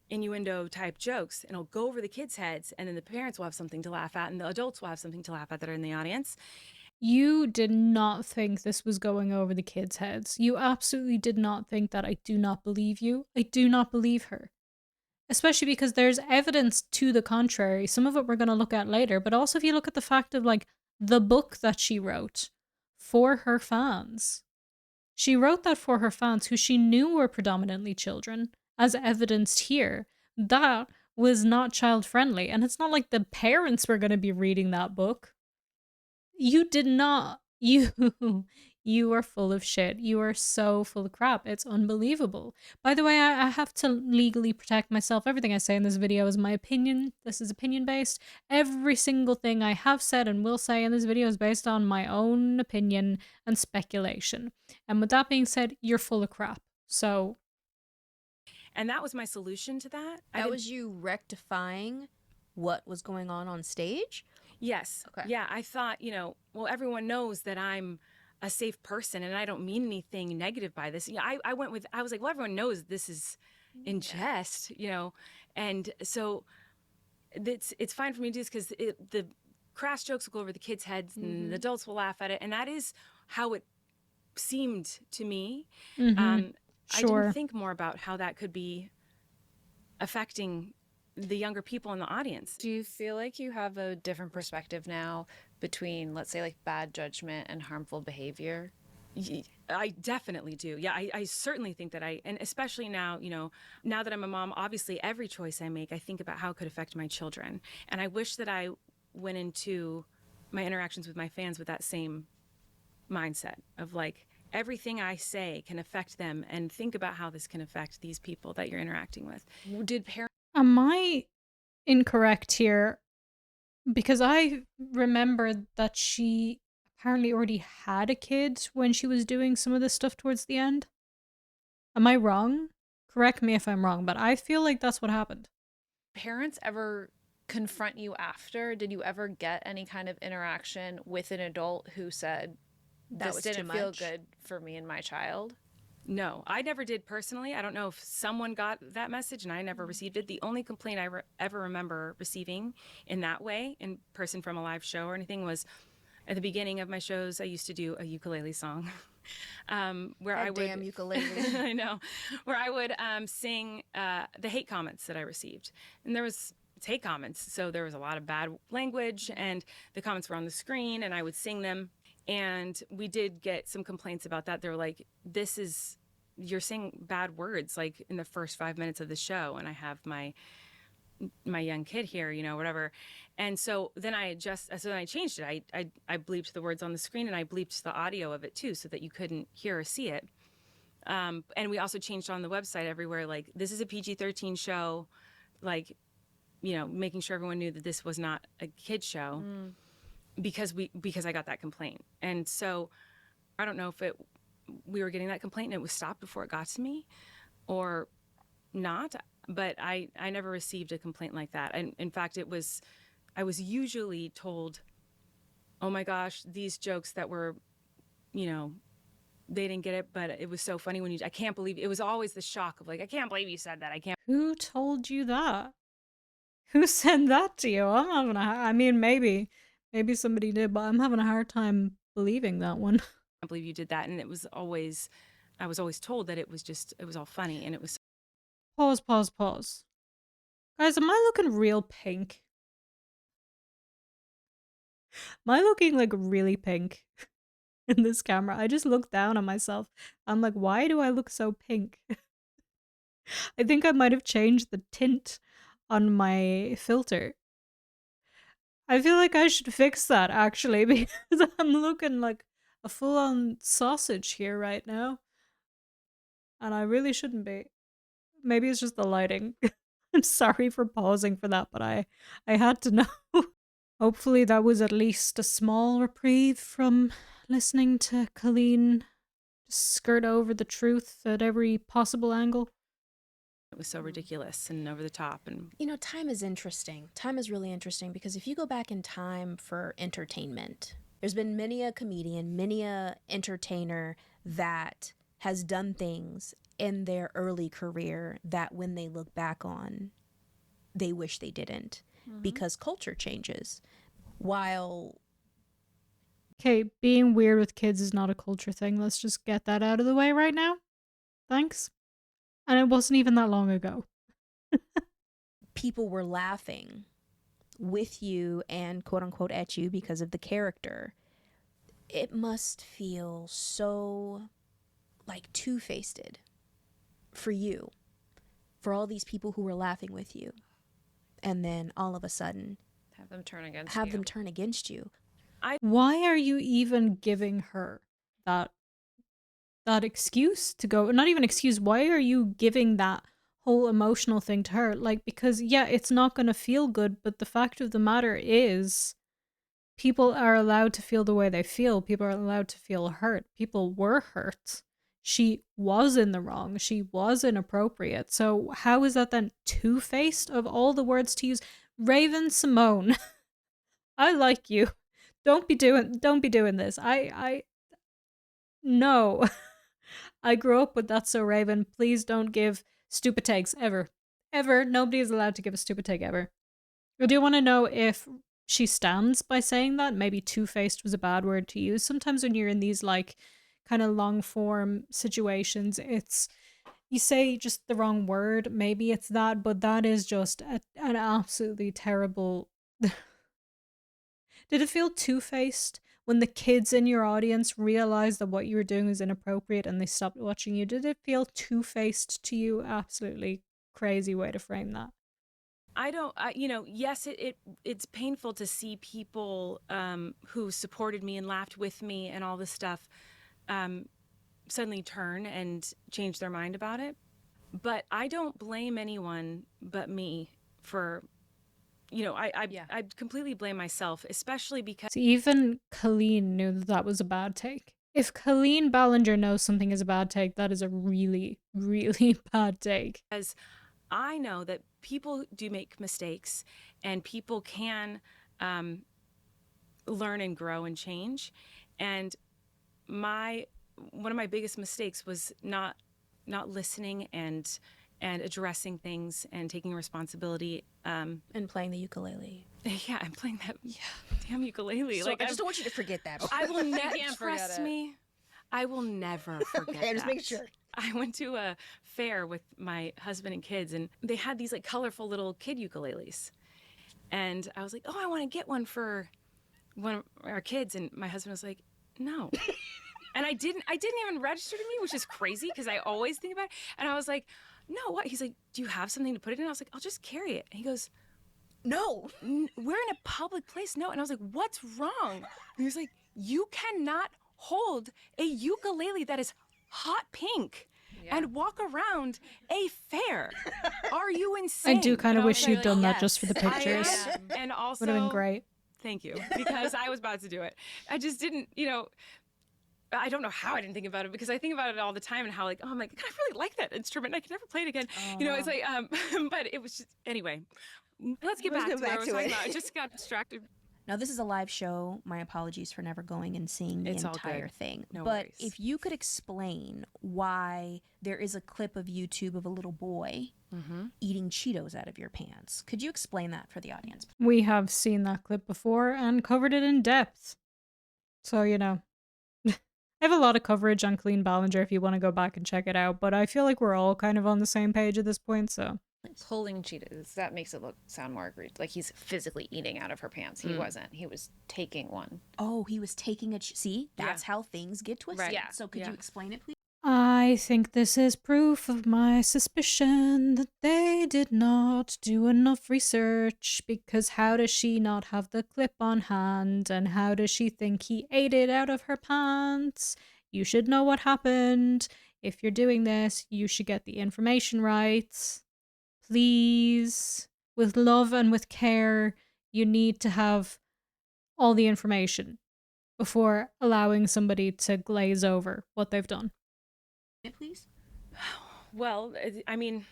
innuendo type jokes, and it'll go over the kids' heads, and then the parents will have something to laugh at and the adults will have something to laugh at that are in the audience. You did not think this was going over the kids' heads. You absolutely did not think that. I do not believe you. I do not believe her. Especially because there's evidence to the contrary. Some of it we're going to look at later, but also if you look at the fact of like the book that she wrote for her fans. She wrote that for her fans who she knew were predominantly children, as evidenced here. That was not child friendly. And it's not like the parents were going to be reading that book. You did not. You are full of shit. You are so full of crap. It's unbelievable. By the way, I have to legally protect myself. Everything I say in this video is my opinion. This is opinion based. Every single thing I have said and will say in this video is based on my own opinion and speculation. And with that being said, you're full of crap. So. And that was my solution to that. That was you rectifying what was going on stage? Yes. Okay. Yeah, I thought, well, everyone knows that I'm a safe person and I don't mean anything negative by this. I was like, well, everyone knows this is in jest, and so it's fine for me to do this because the crass jokes will go over the kids' heads and the adults will laugh at it. And that is how it seemed to me. Sure. I didn't think more about how that could be affecting the younger people in the audience. Do you feel like you have a different perspective now between, let's say, like bad judgment and harmful behavior? I definitely do. Yeah, I certainly think that and especially now, now that I'm a mom, obviously every choice I make, I think about how it could affect my children. And I wish that I went into my interactions with my fans with that same mindset of like, everything I say can affect them, and think about how this can affect these people that you're interacting with. Did parents... Am I incorrect here? Because I remember that she apparently already had a kid when she was doing some of this stuff towards the end. Am I wrong? Correct me if I'm wrong, but I feel like that's what happened. Parents ever confront you after? Did you ever get any kind of interaction with an adult who said, this didn't feel good for me and my child? No, I never did personally. I don't know if someone got that message and I never received it. The only complaint I ever remember receiving in that way, in person from a live show or anything, was at the beginning of my shows, I used to do a ukulele song. Where I would, damn ukulele. I know, where I would sing the hate comments that I received. And it's hate comments, so there was a lot of bad language, and the comments were on the screen, and I would sing them. And we did get some complaints about that. They were like, you're saying bad words like in the first 5 minutes of the show, and I have my young kid here, whatever. And so then I changed it. I bleeped the words on the screen, and I bleeped the audio of it too, so that you couldn't hear or see it. And we also changed on the website everywhere, like, this is a PG-13 show, like, making sure everyone knew that this was not a kid show. Because I got that complaint. And so I don't know if we were getting that complaint and it was stopped before it got to me or not, but I never received a complaint like that. And in fact, I was usually told, oh my gosh, these jokes that were, they didn't get it, but it was so funny when I can't believe it was always the shock of like, I can't believe you said that. I can't. Who told you that? Who said that to you? Maybe somebody did, but I'm having a hard time believing that one. I believe you did that. And I was always told that it was all funny. And it was. Pause. Guys, am I looking real pink? Am I looking like really pink in this camera? I just looked down on myself. I'm like, why do I look so pink? I think I might have changed the tint on my filter. I feel like I should fix that actually, because I'm looking like a full-on sausage here right now. And I really shouldn't be. Maybe it's just the lighting. I'm sorry for pausing for that, but I had to know. Hopefully that was at least a small reprieve from listening to Colleen skirt over the truth at every possible angle. It was so ridiculous and over the top. And time is interesting. Time is really interesting because if you go back in time for entertainment, there's been many a comedian, many a entertainer that has done things in their early career that when they look back on, they wish they didn't, because culture changes. While okay, being weird with kids is not a culture thing. Let's just get that out of the way right now. Thanks. And it wasn't even that long ago. people were laughing with you and quote unquote at you because of the character, it must feel so like two-faced for you, for all these people who were laughing with you, and then all of a sudden have them turn against you. Why are you even giving her that excuse to go? Not even excuse. Why are you giving that whole emotional thing to her? Like, because yeah, it's not going to feel good, but the fact of the matter is people are allowed to feel the way they feel. People are allowed to feel hurt. People were hurt. She was in the wrong. She was inappropriate. So how is that then two-faced of all the words to use? Raven Simone, I like you. Don't be doing this. No. I grew up with That's So Raven. Please don't give stupid takes ever. Ever. Nobody is allowed to give a stupid take ever. I do want to know if she stands by saying that. Maybe two-faced was a bad word to use. Sometimes when you're in these like kind of long form situations, it's you say just the wrong word. Maybe it's that, but that is just an absolutely terrible. Did it feel two-faced when the kids in your audience realized that what you were doing was inappropriate and they stopped watching you? Did it feel two-faced to you? Absolutely crazy way to frame that. Yes, it's painful to see people who supported me and laughed with me and all this stuff suddenly turn and change their mind about it. But I don't blame anyone but me for, I completely blame myself, especially because... So even Colleen knew that was a bad take. If Colleen Ballinger knows something is a bad take, that is a really, really bad take. Because I know that people do make mistakes and people can learn and grow and change. And one of my biggest mistakes was not listening and addressing things and taking responsibility. And playing the ukulele. Yeah, I'm playing that damn ukulele. So I just don't want you to forget that. I will never trust me. I will never forget okay, just make sure. I went to a fair with my husband and kids, and they had these like colorful little kid ukuleles. And I was like, oh, I want to get one for one of our kids. And my husband was like, no. And I didn't even register to me, which is crazy because I always think about it. And I was like, no, what? He's like, do you have something to put it in? I was like, I'll just carry it. And he goes, no, we're in a public place. No. And I was like, what's wrong? And he was like, you cannot hold a ukulele that is hot pink and walk around a fair. Are you insane? I do kind of wish you'd done that just for the pictures. And also, would have been great. Thank you, because I was about to do it. I just didn't, I don't know how I didn't think about it, because I think about it all the time, and how like, oh, I'm like, I really like that instrument. I can never play it again. You know, it's like, but it was just, anyway, let's get back to what I was talking about. I just got distracted. Now, this is a live show. My apologies for never going and seeing the entire thing. No but worries. If you could explain why there is a clip of YouTube of a little boy eating Cheetos out of your pants, could you explain that for the audience? We have seen that clip before and covered it in depth. So, you know, I have a lot of coverage on Colleen Ballinger if you want to go back and check it out, but I feel like we're all kind of on the same page at this point, so. Pulling Cheetos, that makes it sound more egregious. Like he's physically eating out of her pants. He wasn't. He was taking one. Oh, he was taking see? That's how things get twisted. Right. Yeah. So could you explain it, please? I think this is proof of my suspicion that they did not do enough research, because how does she not have the clip on hand, and how does she think he ate it out of her pants? You should know what happened. If you're doing this, you should get the information right. Please, with love and with care, you need to have all the information before allowing somebody to glaze over what they've done. Please. Well, I mean,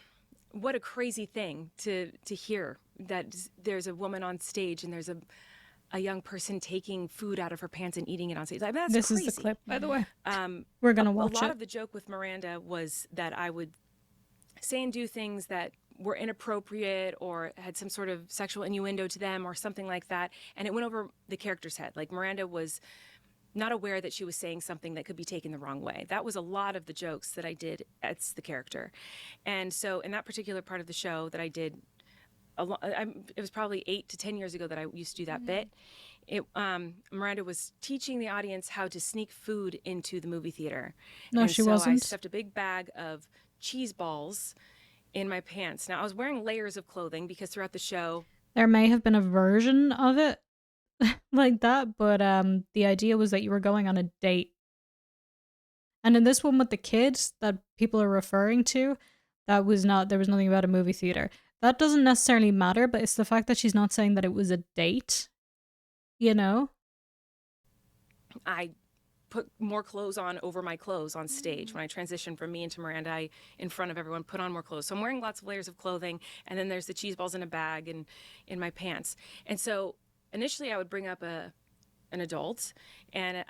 what a crazy thing to hear, that there's a woman on stage and there's a young person taking food out of her pants and eating it on stage. I mean, that's this crazy. Is the clip, by the way. We're gonna watch it. A lot of the joke with Miranda was that I would say and do things that were inappropriate or had some sort of sexual innuendo to them or something like that, and it went over the character's head. Like, Miranda was not aware that she was saying something that could be taken the wrong way. That was a lot of the jokes that I did as the character. And so in that particular part of the show that I did, it was probably 8 to 10 years ago that I used to do that bit. Miranda was teaching the audience how to sneak food into the movie theater. No, she wasn't. I stuffed a big bag of cheese balls in my pants. Now, I was wearing layers of clothing because throughout the show, there may have been a version of it like that, but the idea was that you were going on a date. And in this one with the kids that people are referring to, there was nothing about a movie theater. That doesn't necessarily matter, but it's the fact that she's not saying that it was a date, you know? I put more clothes on over my clothes on stage. When I transitioned from me into Miranda, I, in front of everyone, put on more clothes. So I'm wearing lots of layers of clothing, and then there's the cheese balls in a bag and in my pants. And so initially I would bring up an adult, and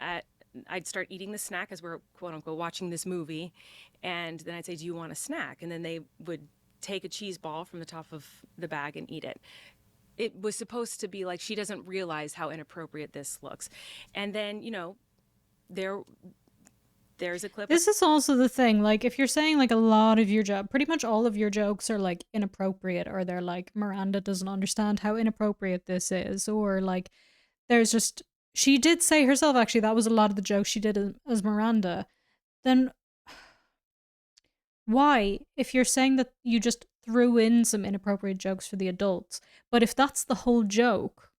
I'd start eating the snack as we're, quote unquote, watching this movie. And then I'd say, do you want a snack? And then they would take a cheese ball from the top of the bag and eat it. It was supposed to be like, she doesn't realize how inappropriate this looks. And then, you know, there's a clip. This is also the thing, like, if you're saying like a lot of your pretty much all of your jokes are like inappropriate, or they're like, Miranda doesn't understand how inappropriate this is, or like there's just, she did say herself, actually, that was a lot of the jokes she did as Miranda, then why, if you're saying that you just threw in some inappropriate jokes for the adults, but if that's the whole joke,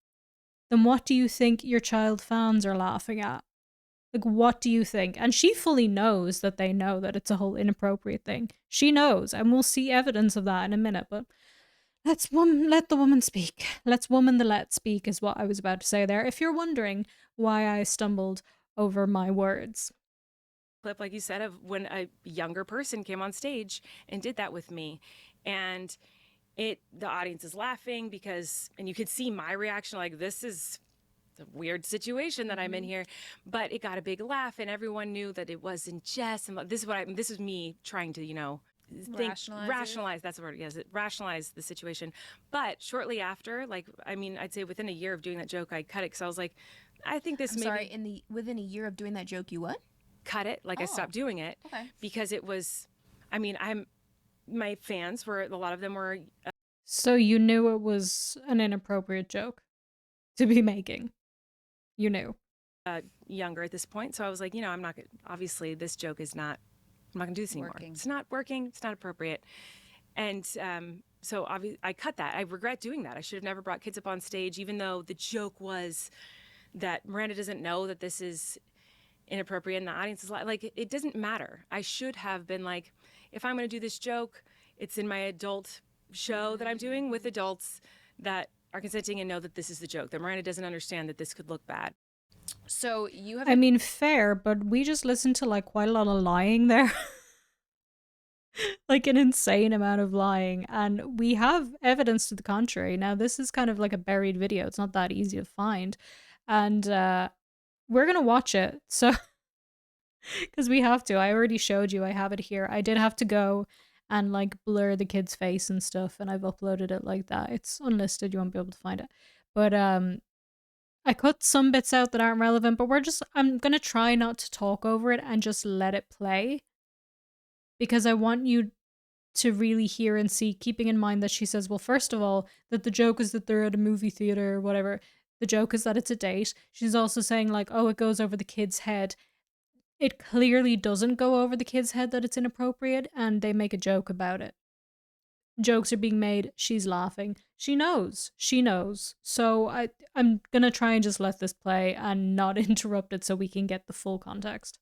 then what do you think your child fans are laughing at? Like, what do you think? And she fully knows that they know that it's a whole inappropriate thing. She knows, and we'll see evidence of that in a minute, but let the woman speak. Let's woman the let speak is what I was about to say there, if you're wondering why I stumbled over my words. Clip, like you said, of when a younger person came on stage and did that with me. And the audience is laughing because, and you could see my reaction, like, this is a weird situation that I'm in here, but it got a big laugh, and everyone knew that it was in jest. And this is me trying to, you know, rationalize. That's the word. Yes, rationalize the situation. But shortly after, like, I mean, I'd say within a year of doing that joke, I cut it, because I was like, I think this. Within a year of doing that joke, you what? Cut it. Like, I stopped doing it because it was. I mean, my fans were, a lot of them were. So you knew it was an inappropriate joke to be making. You knew. Younger at this point, so I was like, you know, obviously this joke is not. I'm not gonna do this anymore. It's not working. It's not appropriate. And so I cut that. I regret doing that. I should have never brought kids up on stage, even though the joke was that Miranda doesn't know that this is inappropriate and the audience is like, it doesn't matter. I should have been like, if I'm going to do this joke, it's in my adult show that I'm doing with adults that are consenting and know that this is the joke, that Miranda doesn't understand that this could look bad. So you have... I mean, fair, but we just listened to like quite a lot of lying there. Like an insane amount of lying, and we have evidence to the contrary. Now, this is kind of like a buried video. It's not that easy to find. And we're going to watch it. So, because we have to. I already showed you. I have it here. I did have to go and like blur the kid's face and stuff, and I've uploaded it like that. It's unlisted. You won't be able to find it. But I cut some bits out that aren't relevant, but I'm going to try not to talk over it and just let it play. Because I want you to really hear and see, keeping in mind that she says, well, first of all, that the joke is that they're at a movie theater or whatever. The joke is that it's a date. She's also saying like, oh, it goes over the kid's head. It clearly doesn't go over the kid's head that it's inappropriate, and they make a joke about it. Jokes are being made. She's laughing. She knows. So I'm going to try and just let this play and not interrupt it so we can get the full context.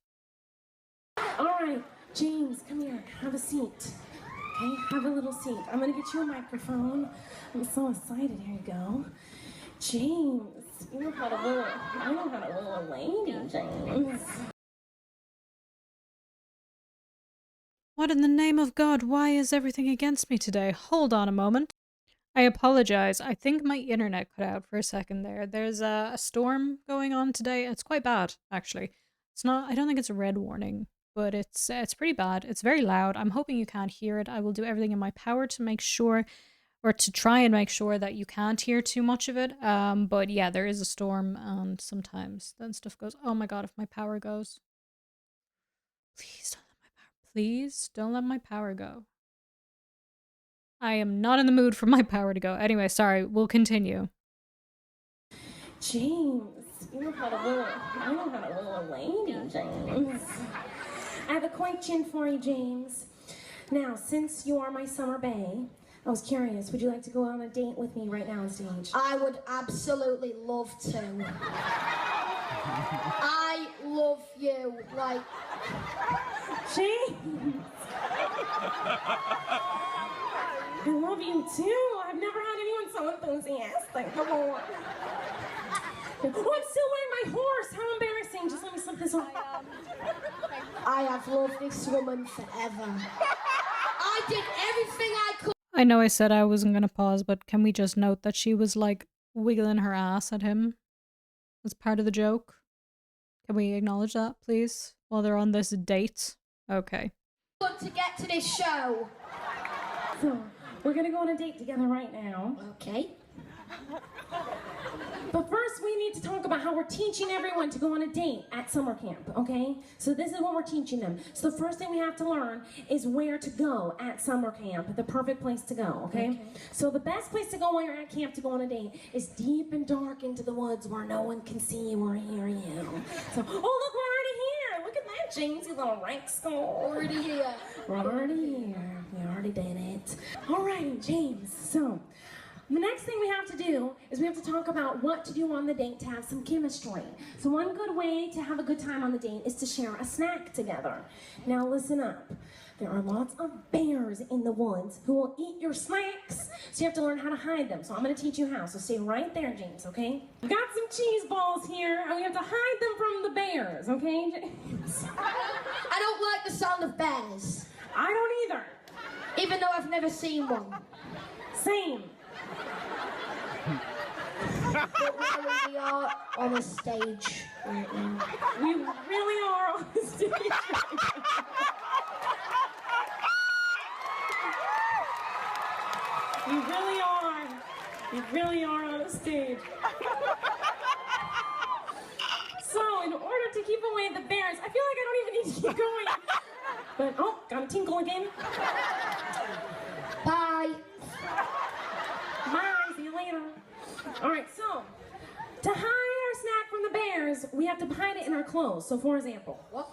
All right. James, come here. Have a seat. Okay, have a little seat. I'm gonna get you a microphone. I'm so excited. Here you go. James, you know how to woo a lady, James. What in the name of God? Why is everything against me today? Hold on a moment. I apologize. I think my internet cut out for a second there. There's a storm going on today. It's quite bad, actually. It's not, I don't think it's a red warning, but it's pretty bad. It's very loud. I'm hoping you can't hear it. I will do everything in my power to make sure, or to try and make sure that you can't hear too much of it. But yeah, there is a storm, and sometimes then stuff goes, oh my God, if my power goes. Please don't let my power go. I am not in the mood for my power to go. Anyway, sorry, we'll continue. James, you know how to woo a lady, James. I have a question for you, James. Now, since you are my summer bae, I was curious, would you like to go on a date with me right now on stage? I would absolutely love to. I love you, like... James! I love you too. I've never had anyone so enthusiastic. Come on. Oh, I'm still wearing my horse. How embarrassing. Just let me slip this on. I have loved this woman forever. I did everything I could. I know I said I wasn't going to pause, but can we just note that she was like wiggling her ass at him as part of the joke? Can we acknowledge that, please? While they're on this date? Okay. To get to this show. So, we're gonna go on a date together right now. Okay. But first, we need to talk about how we're teaching everyone to go on a date at summer camp, okay? So this is what we're teaching them. So the first thing we have to learn is where to go at summer camp, the perfect place to go, okay? So the best place to go while you're at camp to go on a date is deep and dark into the woods where no one can see you or hear you. So, oh, look, we're already here. Look at that, James, you little rank star. Already here. We're already here. We already did it. All right, James, so... the next thing we have to do is we have to talk about what to do on the date to have some chemistry. So one good way to have a good time on the date is to share a snack together. Now listen up. There are lots of bears in the woods who will eat your snacks. So you have to learn how to hide them. So I'm going to teach you how. So stay right there, James, okay? We've got some cheese balls here, and we have to hide them from the bears, okay, James? I don't like the sound of bears. I don't either. Even though I've never seen one. Same. But we are on a stage right now. We really are on the stage right now. We really are. We really are on a stage. So, in order to keep away the bears, I feel like I don't even need to keep going. But, oh, got a tinkle again. Bye. Bye, see you later. All right, so, to hide our snack from the bears, we have to hide it in our clothes. So, for example, What?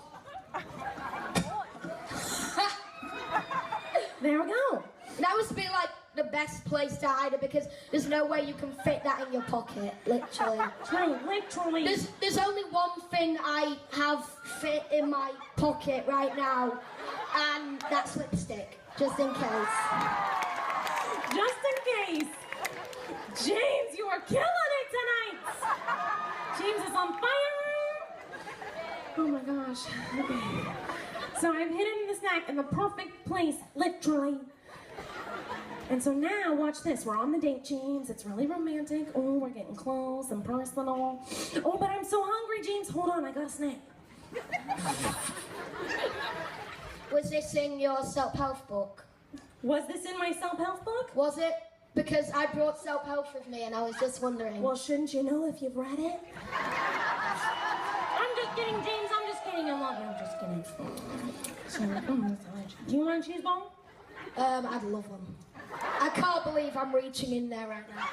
there we go. That must be like the best place to hide it because there's no way you can fit that in your pocket, literally. True, literally. There's only one thing I have fit in my pocket right now, and that's lipstick, just in case. Just in case. James, you are killing it tonight. James is on fire. Oh my gosh. Okay. So I've hit it in the snack in the perfect place, literally. And so now, watch this. We're on the date, James. It's really romantic. Oh, we're getting close and personal. Oh, but I'm so hungry, James. Hold on, I got a snack. Was this in your self-help book? Was this in my self-help book? Was it? Because I brought self-help with me and I was just wondering. Well, shouldn't you know if you've read it? I'm just kidding, James. I'm just kidding. I love you. I'm just kidding. Do you want a cheese ball? I'd love one. I can't believe I'm reaching in there right now.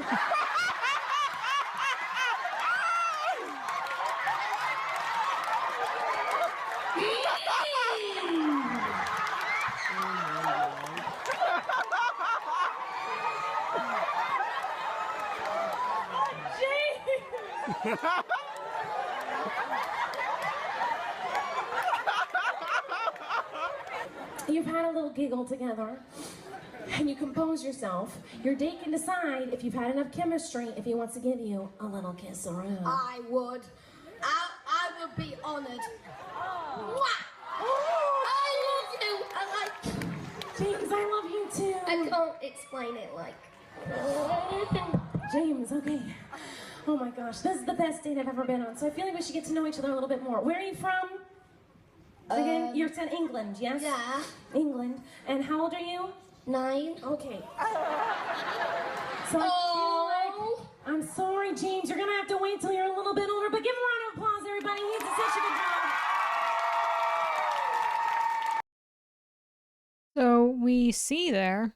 You've had a little giggle together, and you compose yourself. Your date can decide if you've had enough chemistry, if he wants to give you a little kiss around. I would. I would be honoured. I love you. I like you. James, I love you too. I can't explain it like. James, okay. Oh my gosh, this is the best date I've ever been on, so I feel like we should get to know each other a little bit more. Where are you from? Again, you said England, yes? Yeah. England. And how old are you? 9. Okay. So I feel like, I'm sorry, James, you're gonna have to wait till you're a little bit older, but give him a round of applause, everybody. He did such a good job. So we see there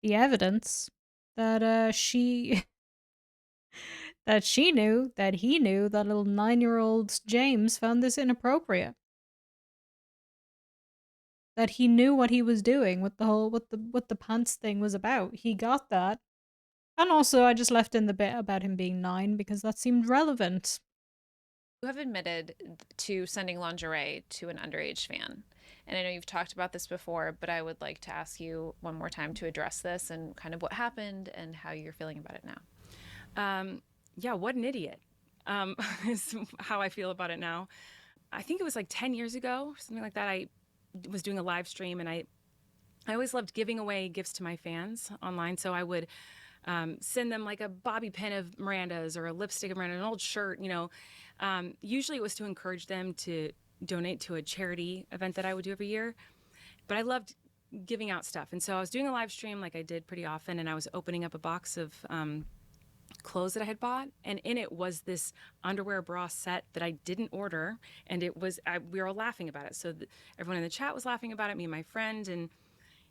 the evidence that she that she knew, that he knew, that little 9-year-old James found this inappropriate. That he knew what he was doing with the whole what the pants thing was about. He got that. And also I just left in the bit about him being 9 because that seemed relevant. You have admitted to sending lingerie to an underage fan. And I know you've talked about this before, but I would like to ask you one more time to address this and kind of what happened and how you're feeling about it now. Yeah, what an idiot is how I feel about it now. I think it was like 10 years ago, something like that. I was doing a live stream, and I always loved giving away gifts to my fans online. So I would send them like a bobby pin of Miranda's or a lipstick of Miranda, an old shirt, you know. Usually it was to encourage them to donate to a charity event that I would do every year. But I loved giving out stuff. And so I was doing a live stream like I did pretty often, and I was opening up a box of clothes that I had bought, and in it was this underwear bra set that I didn't order, and it was we were all laughing about it. So everyone in the chat was laughing about it, me and my friend, and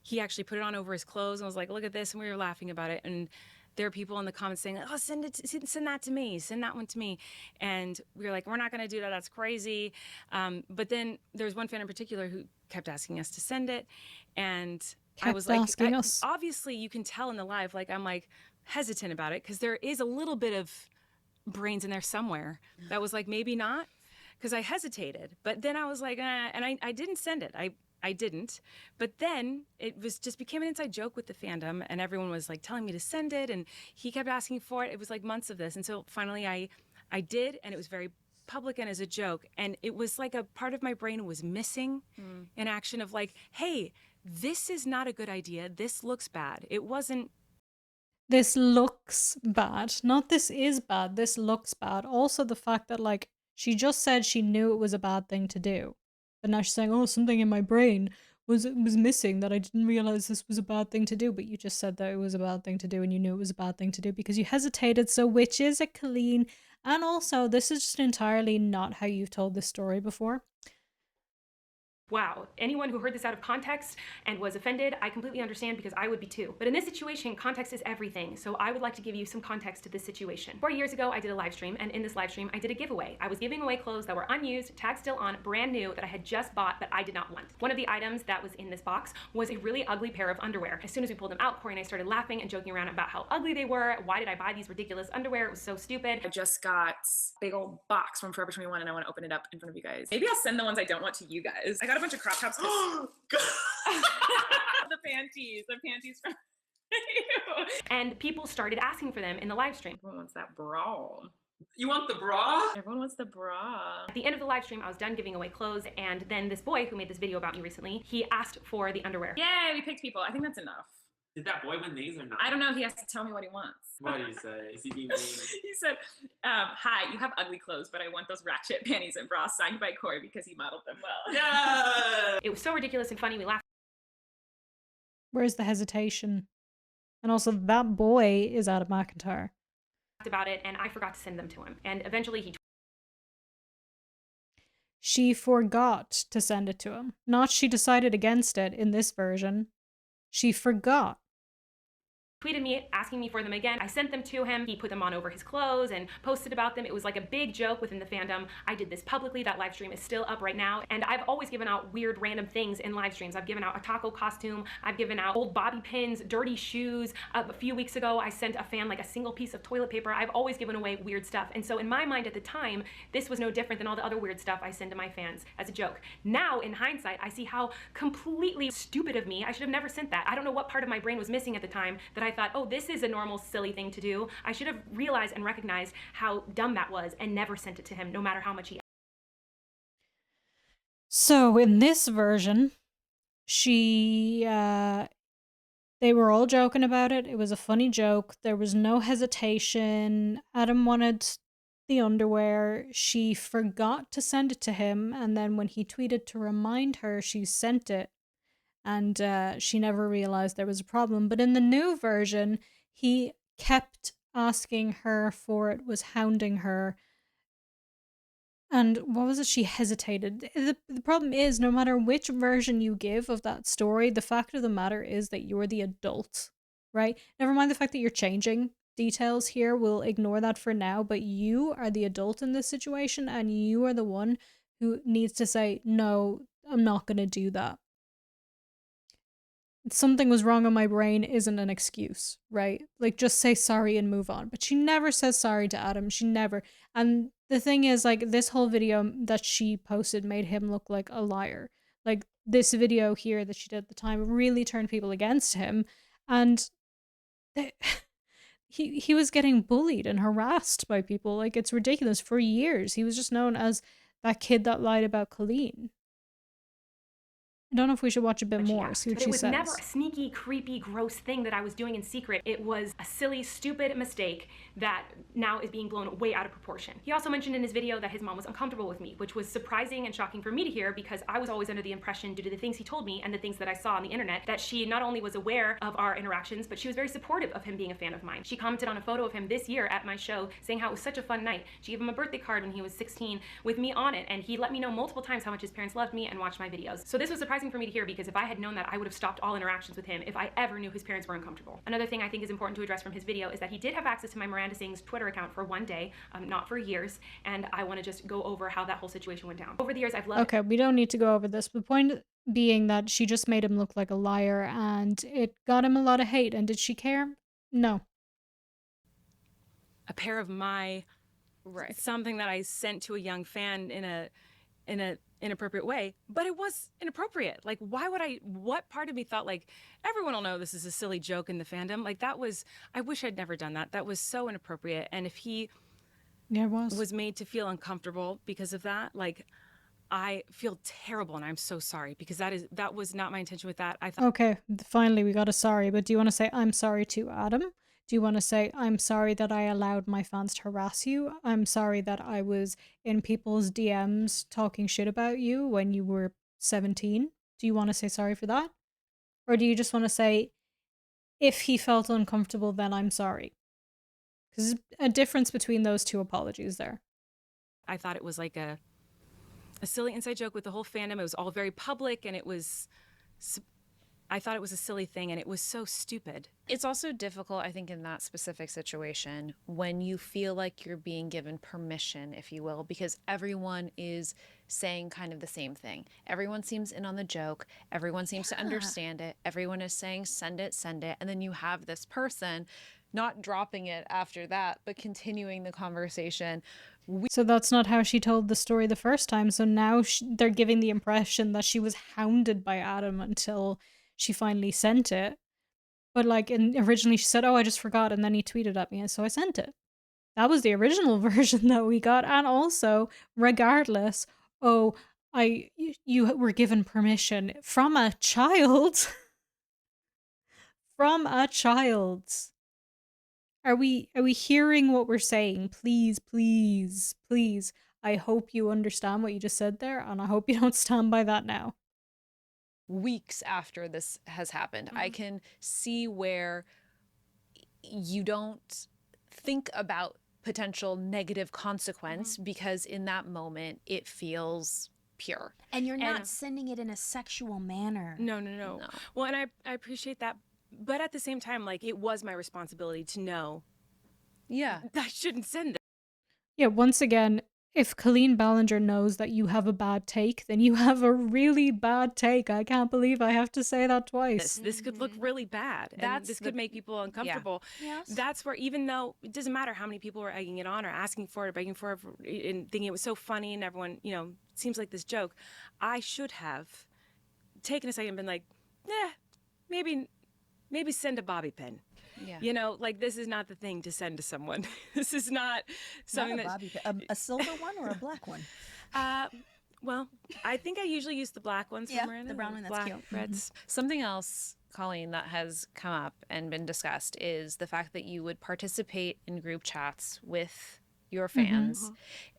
he actually put it on over his clothes and was like, "Look at this," and we were laughing about it. And there are people in the comments saying, "Oh, send that to me, send that one to me," and we were like, "We're not going to do that. That's crazy." But then there's one fan in particular who kept asking us to send it, and I was like, obviously you can tell in the live, like I'm like hesitant about it because there is a little bit of brains in there somewhere that was like maybe not, because I hesitated. But then I was like, and I didn't send it. I didn't. But then it was just became an inside joke with the fandom, and everyone was like telling me to send it, and he kept asking for it. It was like months of this, and so finally I did, and it was very public and as a joke, and it was like a part of my brain was missing in action of like, hey, this is not a good idea. This looks bad. It wasn't. This looks bad. Not this is bad. This looks bad. Also the fact that like she just said she knew it was a bad thing to do. But now she's saying, oh, something in my brain was missing that I didn't realize this was a bad thing to do. But you just said that it was a bad thing to do and you knew it was a bad thing to do because you hesitated. So which is it, Colleen? And also, this is just entirely not how you've told this story before. Wow, anyone who heard this out of context and was offended, I completely understand because I would be too. But in this situation, context is everything. So I would like to give you some context to this situation. 4 years ago, I did a live stream, and in this live stream, I did a giveaway. I was giving away clothes that were unused, tagged still on, brand new, that I had just bought, but I did not want. One of the items that was in this box was a really ugly pair of underwear. As soon as we pulled them out, Corey and I started laughing and joking around about how ugly they were. Why did I buy these ridiculous underwear? It was so stupid. I just got a big old box from Forever 21 and I want to open it up in front of you guys. Maybe I'll send the ones I don't want to you guys. I got a bunch of crop tops. The panties from you. And people started asking for them in the live stream. Who wants that bra? You want the bra? Everyone wants the bra. At the end of the live stream, I was done giving away clothes, and then this boy who made this video about me recently, he asked for the underwear. Yay, we picked people. I think that's enough. Did that boy win these or not? I don't know. He has to tell me what he wants. What did he say? Is he being mean? He said, hi, you have ugly clothes, but I want those ratchet panties and bras signed by Corey because he modeled them well. Yeah! It was so ridiculous and funny, we laughed Where's the hesitation? And also, that boy is Adam McIntyre. about it, and I forgot to send them to him. And eventually he She forgot to send it to him. Not she decided against it in this version. She forgot. tweeted me asking me for them again. I sent them to him. He put them on over his clothes and posted about them. It was like a big joke within the fandom. I did this publicly. That live stream is still up right now. And I've always given out weird random things in live streams. I've given out a taco costume. I've given out old bobby pins, dirty shoes. A few weeks ago, I sent a fan like a single piece of toilet paper. I've always given away weird stuff. And so in my mind at the time, this was no different than all the other weird stuff I send to my fans as a joke. Now, in hindsight, I see how completely stupid of me. I should have never sent that. I don't know what part of my brain was missing at the time that I thought, oh, this is a normal, silly thing to do. I should have realized and recognized how dumb that was and never sent it to him, no matter how much he. So in this version, they were all joking about it. It was a funny joke. There was no hesitation. Adam wanted the underwear. She forgot to send it to him, and then when he tweeted to remind her, she sent it. And she never realized there was a problem. But in the new version, he kept asking her for it, was hounding her. And what was it? She hesitated. The problem is, no matter which version you give of that story, the fact of the matter is that you're the adult, right? Never mind the fact that you're changing details here. We'll ignore that for now. But you are the adult in this situation, and you are the one who needs to say, no, I'm not going to do that. Something was wrong on my brain isn't an excuse, right? Like, just say sorry and move on. But she never says sorry to Adam. She never. And the thing is, like, this whole video that she posted made him look like a liar. Like, this video here that she did at the time really turned people against him. And he was getting bullied and harassed by people. Like, it's ridiculous. For years, he was just known as that kid that lied about Colleen. I don't know if we should watch a bit more, see what she says. It was never a sneaky, creepy, gross thing that I was doing in secret. It was a silly, stupid mistake that now is being blown way out of proportion. He also mentioned in his video that his mom was uncomfortable with me, which was surprising and shocking for me to hear because I was always under the impression, due to the things he told me and the things that I saw on the internet, that she not only was aware of our interactions, but she was very supportive of him being a fan of mine. She commented on a photo of him this year at my show saying how it was such a fun night. She gave him a birthday card when he was 16 with me on it, and he let me know multiple times how much his parents loved me and watched my videos. So this was surprising for me to hear because if I had known that, I would have stopped all interactions with him if I ever knew his parents were uncomfortable. Another thing I think is important to address from his video is that he did have access to my Miranda Sings Twitter account for one day, not for years, and I want to just go over how that whole situation went down. Over the years, I've loved. Okay, we don't need to go over this. The point being that she just made him look like a liar, and it got him a lot of hate. And did she care? No. A pair of my something that I sent to a young fan in a inappropriate way, but it was inappropriate. Like, why would what part of me thought like everyone will know this is a silly joke in the fandom? Like, that was, I wish I'd never done that. That was so inappropriate. And if he was made to feel uncomfortable because of that, like, I feel terrible and I'm so sorry because that was not my intention with that. I thought, okay, finally we got a sorry, but do you want to say I'm sorry to Adam? Do you want to say, I'm sorry that I allowed my fans to harass you? I'm sorry that I was in people's DMs talking shit about you when you were 17? Do you want to say sorry for that? Or do you just want to say, if he felt uncomfortable, then I'm sorry? Because there's a difference between those two apologies there. I thought it was like a silly inside joke with the whole fandom. It was all very public and I thought it was a silly thing and it was so stupid. It's also difficult, I think, in that specific situation when you feel like you're being given permission, if you will, because everyone is saying kind of the same thing. Everyone seems in on the joke. Everyone seems to understand it. Everyone is saying, send it. And then you have this person not dropping it after that, but continuing the conversation. So that's not how she told the story the first time. So now they're giving the impression that she was hounded by Adam until she finally sent it. But like originally she said, oh, I just forgot. And then he tweeted at me. And so I sent it. That was the original version that we got. And also, regardless, oh, you were given permission from a child. From a child. Are we hearing what we're saying? Please, please, please. I hope you understand what you just said there, and I hope you don't stand by that now. Weeks after this has happened, I can see where you don't think about potential negative consequence because in that moment it feels pure. And you're not sending it in a sexual manner. No. Well, and I appreciate that. But at the same time, like, it was my responsibility to know. Yeah. I shouldn't send this. Yeah, once again, if Colleen Ballinger knows that you have a bad take, then you have a really bad take. I can't believe I have to say that twice. This could look really bad. And this could make people uncomfortable. Yes. That's where, even though it doesn't matter how many people were egging it on or asking for it or begging for it and thinking it was so funny and everyone, you know, seems like this joke, I should have taken a second and been like, maybe send a bobby pin. Yeah. You know, like, this is not the thing to send to someone. This is not something Not a bobby pin. A silver one or a black one? Well, I think I usually use the black ones for Miranda. The brown one, that's black, cute. reds. Something else, Colleen, that has come up and been discussed is the fact that you would participate in group chats with your fans,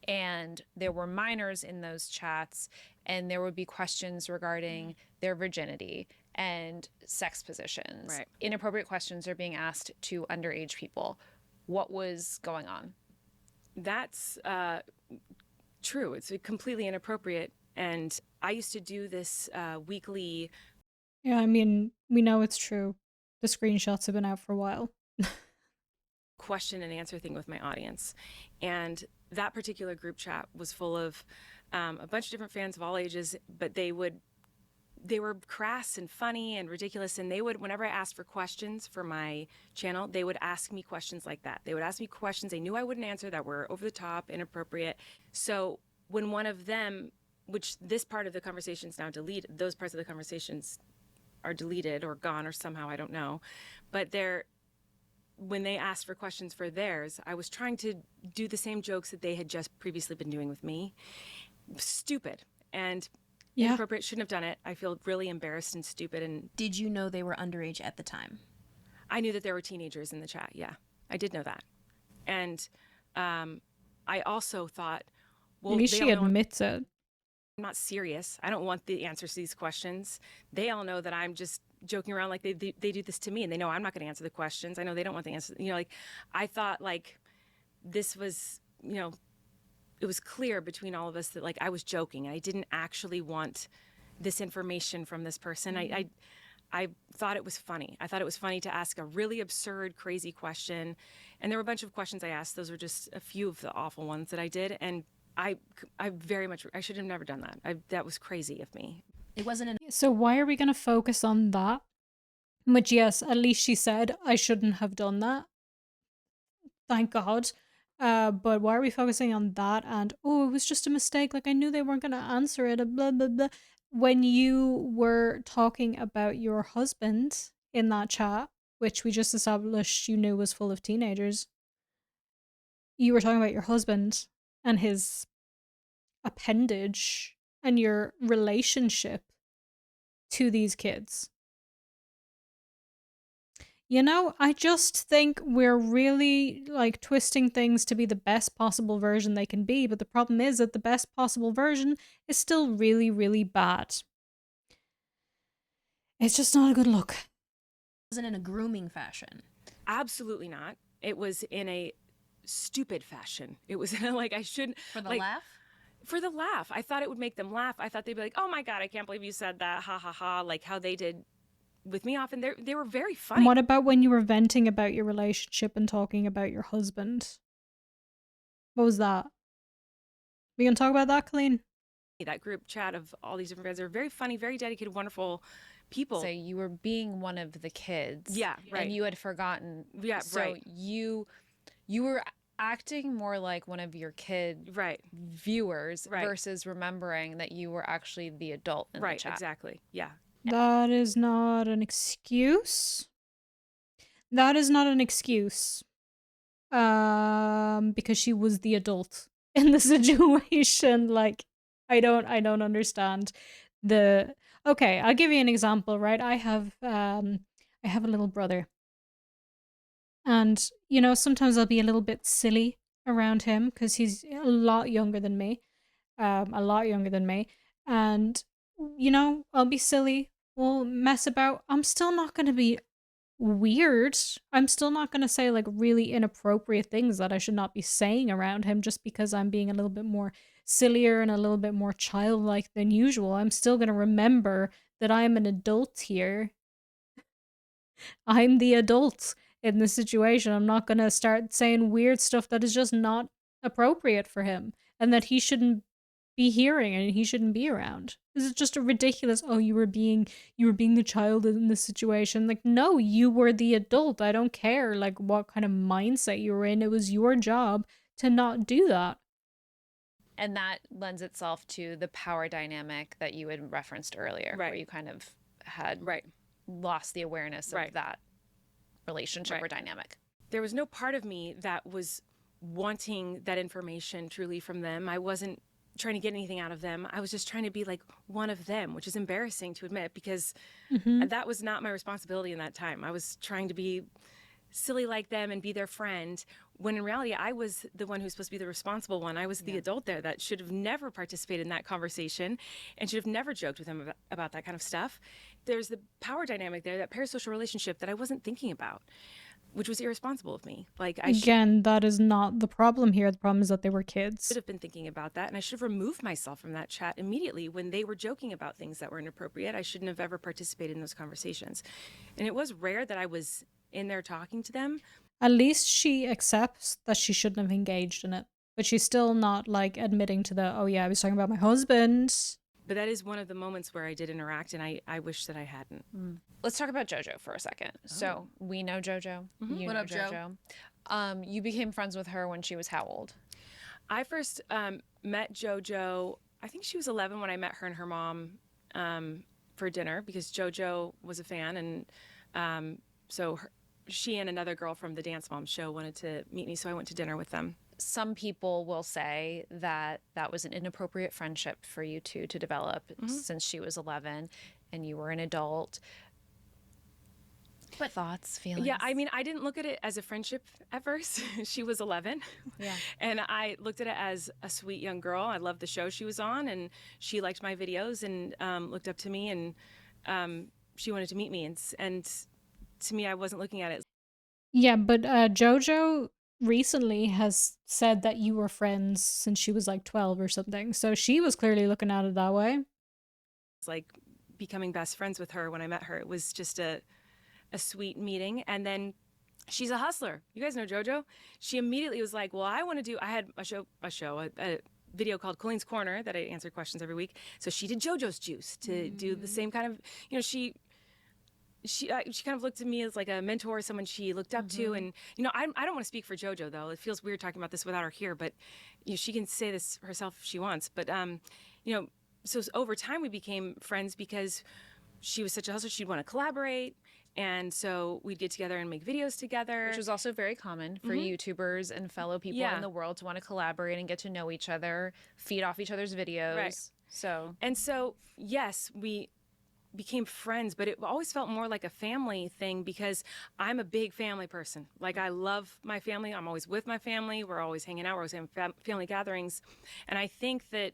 and there were minors in those chats, and there would be questions regarding their virginity and sex positions. Right. Inappropriate questions are being asked to underage people. What was going on? That's true. It's completely inappropriate. And I used to do this weekly. Yeah, I mean, we know it's true. The screenshots have been out for a while. Question and answer thing with my audience. And that particular group chat was full of a bunch of different fans of all ages, but they were crass and funny and ridiculous. And they would, whenever I asked for questions for my channel, they would ask me questions like that. They would ask me questions they knew I wouldn't answer, that were over the top, inappropriate. So when one of them, which this part of the conversation is now deleted, those parts of the conversations are deleted or gone or somehow, I don't know. But when they asked for questions for theirs, I was trying to do the same jokes that they had just previously been doing with me. Stupid and inappropriate. Shouldn't have done it. I feel really embarrassed and stupid. And Did you know they were underage at the time? I knew that there were teenagers in the chat. Yeah, I did know that. And I also thought, well, At least they she all know admits it. I'm not serious. I don't want the answers to these questions. They all know that I'm just joking around, like they do this to me, and they know I'm not going to answer the questions. I know they don't want the answers. You know, like, I thought, like, this was, you know, it was clear between all of us that, like, I was joking. I didn't actually want this information from this person. I thought it was funny. I thought it was funny to ask a really absurd, crazy question. And there were a bunch of questions I asked. Those were just a few of the awful ones that I did. And I should have never done that. That was crazy of me. It wasn't So why are we going to focus on that? Which, yes, at least she said, I shouldn't have done that. Thank God. But why are we focusing on that? And, oh, it was just a mistake. Like, I knew they weren't going to answer it. Blah, blah, blah. When you were talking about your husband in that chat, which we just established you knew was full of teenagers, you were talking about your husband and his appendage and your relationship to these kids. You know, I just think we're really, like, twisting things to be the best possible version they can be, but the problem is that the best possible version is still really, really bad. It's just not a good look. It wasn't in a grooming fashion. Absolutely not. It was in a stupid fashion. It was in a, like, I shouldn't. For the like, laugh? For the laugh. I thought it would make them laugh. I thought they'd be like, oh my God, I can't believe you said that. Ha ha ha. Like how they did with me often. They were very funny. And what about when you were venting about your relationship and talking about your husband? What was that? We gonna talk about that, Colleen? That group chat of all these different guys, they're very funny, very dedicated, wonderful people. So you were being one of the kids. Yeah, right. And you had forgotten. Yeah, so right. You were acting more like one of your kid viewers versus remembering that you were actually the adult in the chat. Right, exactly. Yeah. That is not an excuse. That is not an excuse. because she was the adult in the situation. Like, I don't understand the. Okay, I'll give you an example, right? I have a little brother, and sometimes I'll be a little bit silly around him because he's a lot younger than me, and I'll be silly, we'll mess about. I'm still not going to be weird. I'm still not going to say like really inappropriate things that I should not be saying around him just because I'm being a little bit more sillier and a little bit more childlike than usual. I'm still going to remember that I'm an adult here. I'm the adult in this situation. I'm not going to start saying weird stuff that is just not appropriate for him and that he shouldn't be hearing and he shouldn't be around. This is just a ridiculous, oh, you were being the child in this situation. Like, no, you were the adult. I don't care like what kind of mindset you were in. It was your job to not do that. And that lends itself to the power dynamic that you had referenced earlier, where you kind of had lost the awareness of that relationship or dynamic. There was no part of me that was wanting that information truly from them. I wasn't trying to get anything out of them. I was just trying to be like one of them, which is embarrassing to admit because that was not my responsibility in that time. I was trying to be silly like them and be their friend, when in reality I was the one who's supposed to be the responsible one. I was the adult there that should have never participated in that conversation and should have never joked with him about that kind of stuff. There's the power dynamic there, that parasocial relationship that I wasn't thinking about, which was irresponsible of me. Like, Again, that is not the problem here. The problem is that they were kids. I should have been thinking about that, and I should have removed myself from that chat immediately when they were joking about things that were inappropriate. I shouldn't have ever participated in those conversations. And it was rare that I was in there talking to them. At least she accepts that she shouldn't have engaged in it, but she's still not like admitting to the, oh yeah, I was talking about my husband. But that is one of the moments where I did interact, and I wish that I hadn't. Let's talk about JoJo for a second. So we know JoJo. You What know up, Joe? JoJo. You became friends with her when she was how old? I first met JoJo, I think she was 11 when I met her and her mom for dinner, because JoJo was a fan, and so she and another girl from the Dance Moms show wanted to meet me, so I went to dinner with them. Some people will say that that was an inappropriate friendship for you two to develop since she was 11 and you were an adult. What thoughts, feelings? Yeah, I mean, I didn't look at it as a friendship at first. She was 11. Yeah. And I looked at it as a sweet young girl. I loved the show she was on, and she liked my videos and looked up to me, and she wanted to meet me. And to me, I wasn't looking at it. Yeah, but JoJo recently has said that you were friends since she was like 12 or something. So she was clearly looking at it that way. It's like becoming best friends with her when I met her. It was just a sweet meeting. And then she's a hustler. You guys know JoJo? She immediately was like, well, I want to do, I had a video called Colleen's Corner that I answered questions every week. So she did JoJo's Juice to do the same kind of, she kind of looked at me as like a mentor, someone she looked up to. And, I don't want to speak for JoJo, though. It feels weird talking about this without her here, but she can say this herself if she wants. But, so over time we became friends because she was such a hustler. She'd want to collaborate. And so we'd get together and make videos together. Which was also very common for YouTubers and fellow people in the world to want to collaborate and get to know each other, feed off each other's videos. Right. And so, yes, we became friends, but it always felt more like a family thing because I'm a big family person. Like, I love my family. I'm always with my family. We're always hanging out. We're always having family gatherings. And I think that,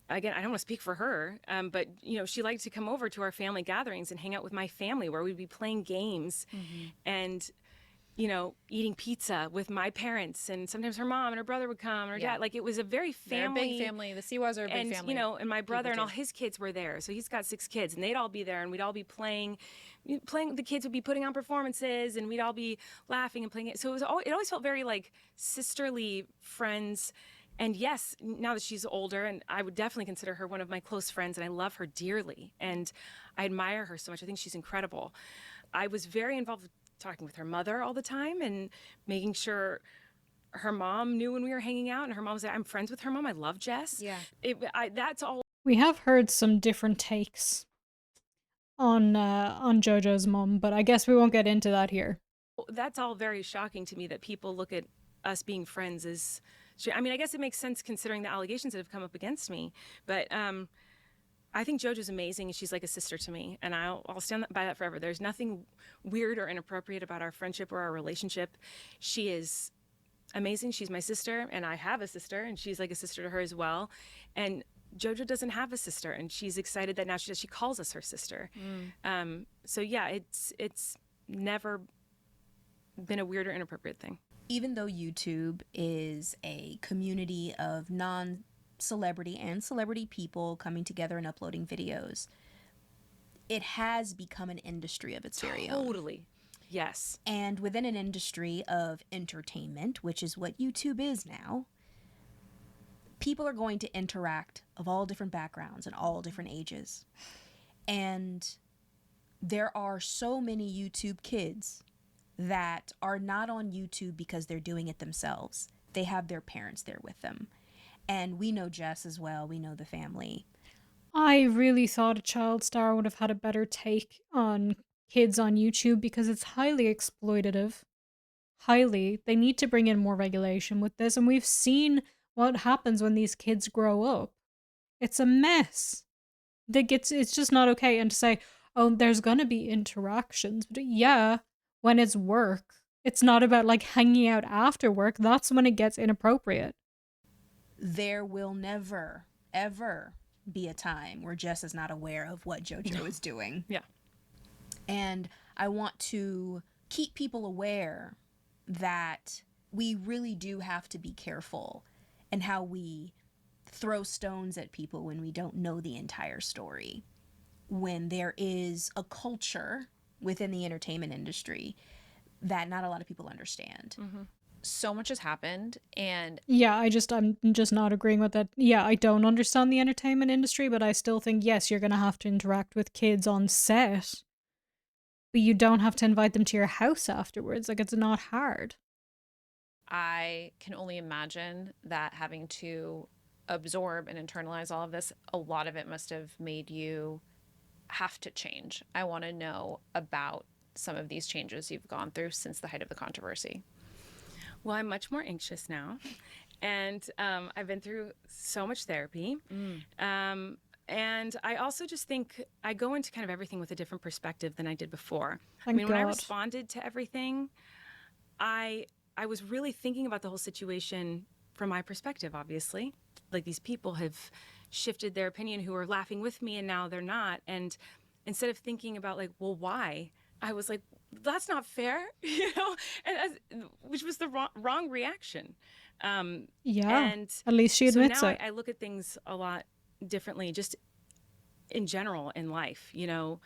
again, I don't want to speak for her, but, she liked to come over to our family gatherings and hang out with my family where we'd be playing games and, eating pizza with my parents. And sometimes her mom and her brother would come, and her dad. Like, it was a very family. They're a big family. The Siwas are a big family. And my brother and all his kids were there. So he's got 6 kids, and they'd all be there, and we'd all be playing. The kids would be putting on performances, and we'd all be laughing and playing it. So it always felt very like sisterly friends. And yes, now that she's older, and I would definitely consider her one of my close friends, and I love her dearly, and I admire her so much. I think she's incredible. I was very involved with talking with her mother all the time and making sure her mom knew when we were hanging out, and her mom was like, I'm friends with her mom. I love Jess. Yeah. That's all. We have heard some different takes on JoJo's mom, but I guess we won't get into that here. that's all very shocking to me that people look at us being friends as. I mean, I guess it makes sense considering the allegations that have come up against me. But I think JoJo's amazing, and she's like a sister to me, and I'll stand by that forever. There's nothing weird or inappropriate about our friendship or our relationship. She is amazing. She's my sister, and I have a sister, and she's like a sister to her as well. And JoJo doesn't have a sister, and she's excited that now she calls us her sister. So yeah, it's never been a weird or inappropriate thing. Even though YouTube is a community of non-celebrity and celebrity people coming together and uploading videos, it has become an industry of its very own. Totally. Yes. And within an industry of entertainment, which is what YouTube is now, people are going to interact of all different backgrounds and all different ages. And there are so many YouTube kids that are not on YouTube because they're doing it themselves. They have their parents there with them. And we know Jess as well. We know the family. I really thought a child star would have had a better take on kids on YouTube because it's highly exploitative. Highly. They need to bring in more regulation with this, and we've seen what happens when these kids grow up. It's a mess. It's just not okay. And to say, oh, there's gonna be interactions. But yeah, when it's work. It's not about like hanging out after work. That's when it gets inappropriate. There will never, ever be a time where Jess is not aware of what JoJo is doing. Yeah. And I want to keep people aware that we really do have to be careful in how we throw stones at people when we don't know the entire story. When there is a culture within the entertainment industry that not a lot of people understand. So much has happened, and yeah, I'm just not agreeing with that. Yeah, I don't understand the entertainment industry, but I still think, yes, you're going to have to interact with kids on set, but you don't have to invite them to your house afterwards. Like, it's not hard. I can only imagine that having to absorb and internalize all of this, a lot of it must have made you have to change. I want to know about some of these changes you've gone through since the height of the controversy. Well, I'm much more anxious now, and I've been through so much therapy. And I also just think I go into kind of everything with a different perspective than I did before. Thank when God. I responded to everything, I was really thinking about the whole situation from my perspective, obviously. Like, these people have shifted their opinion who are laughing with me, and now they're not. And instead of thinking about like, well, why? I was like, that's not fair, you know, which was the wrong reaction. Yeah, and at least she admits so now it. I look at things a lot differently, just in general in life, you know.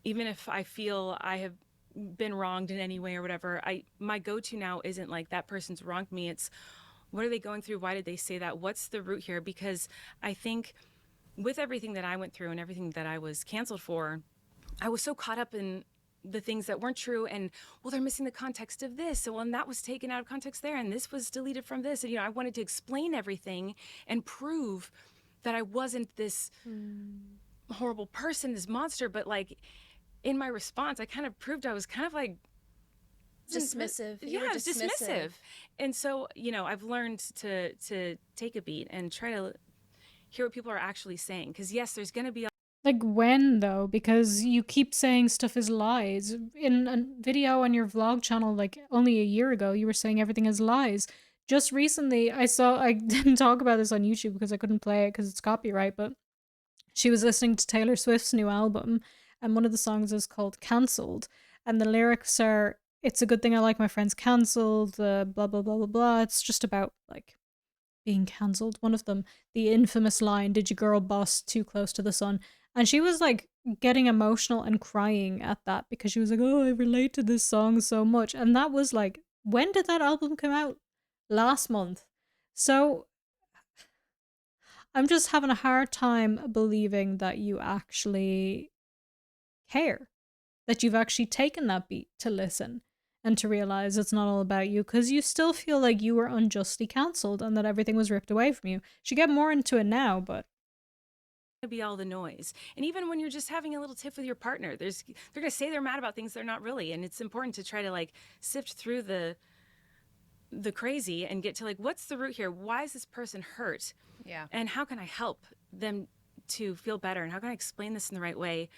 Even if I feel I have been wronged in any way or whatever, my go-to now isn't like, that person's wronged me. It's, what are they going through? Why did they say that? What's the root here? Because I think with everything that I went through and everything that I was canceled for, I was so caught up in the things that weren't true, and, well, they're missing the context of this, so, well, and that was taken out of context there, and this was deleted from this, and, you know, I wanted to explain everything and prove that I wasn't this horrible person, this monster. But like, in my response, I kind of proved I was kind of like Dismissive. You yeah, were dismissive. And so, you know, I've learned to take a beat and try to hear what people are actually saying, because yes, there's going to be Like, when, though? Because you keep saying stuff is lies. In a video on your vlog channel, like, only a year ago, you were saying everything is lies. Just recently, I didn't talk about this on YouTube because I couldn't play it because it's copyright, but she was listening to Taylor Swift's new album, and one of the songs is called Cancelled, and the lyrics are, it's a good thing I like my friends cancelled, blah, blah, blah, blah, blah. It's just about, like, being cancelled. One of them, the infamous line, did your girl boss too close to the sun? And she was like getting emotional and crying at that because she was like, oh, I relate to this song so much. And that was like, when did that album come out? Last month. So I'm just having a hard time believing that you actually care, that you've actually taken that beat to listen and to realize it's not all about you, because you still feel like you were unjustly cancelled and that everything was ripped away from you. She get more into it now, but to be all the noise. And even when you're just having a little tiff with your partner, they're going to say they're mad about things they're not really. And it's important to try to like sift through the crazy and get to like, what's the root here? Why is this person hurt? Yeah. And how can I help them to feel better? And how can I explain this in the right way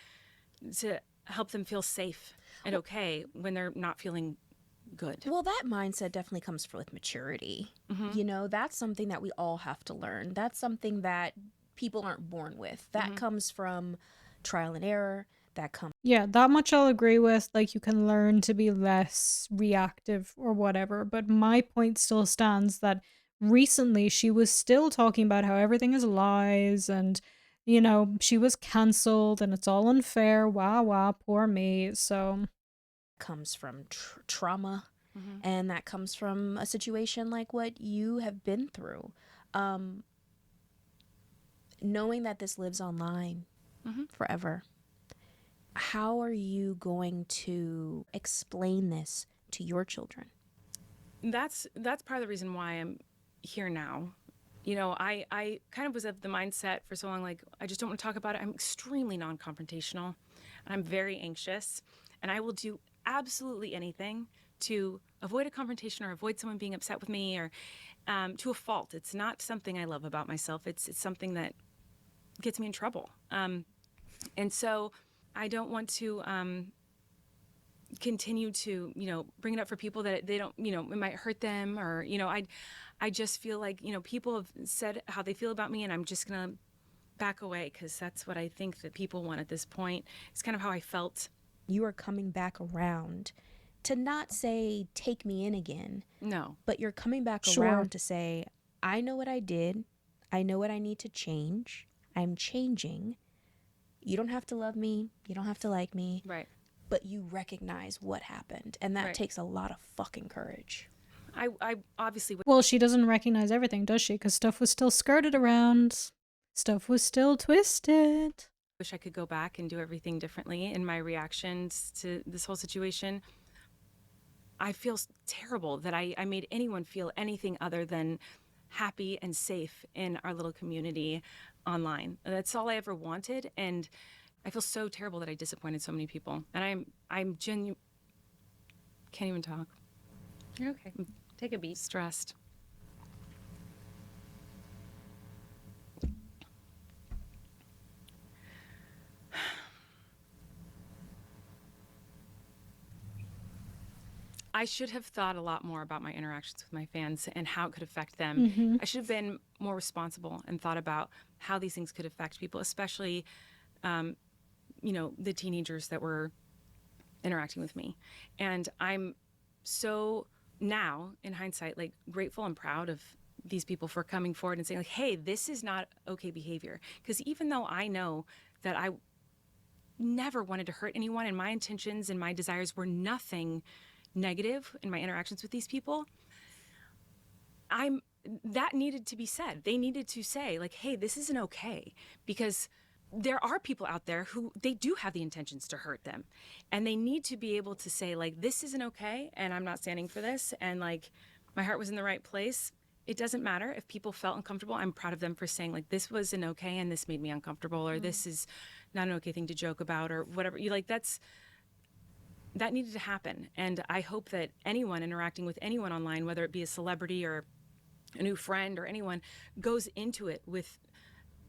to help them feel safe and okay when they're not feeling good? Well, that mindset definitely comes with maturity. You know, that's something that we all have to learn. That's something that people aren't born with. That comes from trial and error. That comes. Yeah, that much I'll agree with. Like, you can learn to be less reactive or whatever. But my point still stands that recently she was still talking about how everything is lies and, you know, she was cancelled and it's all unfair. Wah, wah, poor me. So. Comes from trauma. And that comes from a situation like what you have been through. Knowing that this lives online forever. How are you going to explain this to your children? That's part of the reason why I'm here now. You know, I kind of was of the mindset for so long, like, I just don't want to talk about it. I'm extremely non-confrontational, and I'm very anxious, and I will do absolutely anything to avoid a confrontation or avoid someone being upset with me, or to a fault. It's not something I love about myself. It's something that gets me in trouble. And so I don't want to continue to, you know, bring it up for people that they don't, you know, it might hurt them, or, you know, I just feel like, you know, people have said how they feel about me, and I'm just going to back away because that's what I think that people want at this point. It's kind of how I felt. You are coming back around to not say, take me in again. No. But you're coming back around to say, I know what I did. I know what I need to change. I'm changing. You don't have to love me. You don't have to like me. Right. But you recognize what happened. And that takes a lot of fucking courage. I obviously would. Well, she doesn't recognize everything, does she? Because stuff was still skirted around. Stuff was still twisted. Wish I could go back and do everything differently in my reactions to this whole situation. I feel terrible that I made anyone feel anything other than happy and safe in our little community online. That's all I ever wanted, and I feel so terrible that I disappointed so many people. And I'm genuine. Can't even talk. You're okay. Take a beat. Stressed. I should have thought a lot more about my interactions with my fans and how it could affect them. I should have been more responsible and thought about how these things could affect people, especially, you know, the teenagers that were interacting with me. And I'm so now, in hindsight, like, grateful and proud of these people for coming forward and saying, like, hey, this is not okay behavior. Because even though I know that I never wanted to hurt anyone and my intentions and my desires were nothing negative in my interactions with these people, that needed to be said. They needed to say, like, hey, this isn't okay, because there are people out there who they do have the intentions to hurt them, and they need to be able to say, like, this isn't okay, and I'm not standing for this, and, like, my heart was in the right place. It doesn't matter if people felt uncomfortable. I'm proud of them for saying, like, this wasn't okay and this made me uncomfortable, or this is not an okay thing to joke about, or whatever. You like, that needed to happen. And I hope that anyone interacting with anyone online, whether it be a celebrity or a new friend or anyone, goes into it with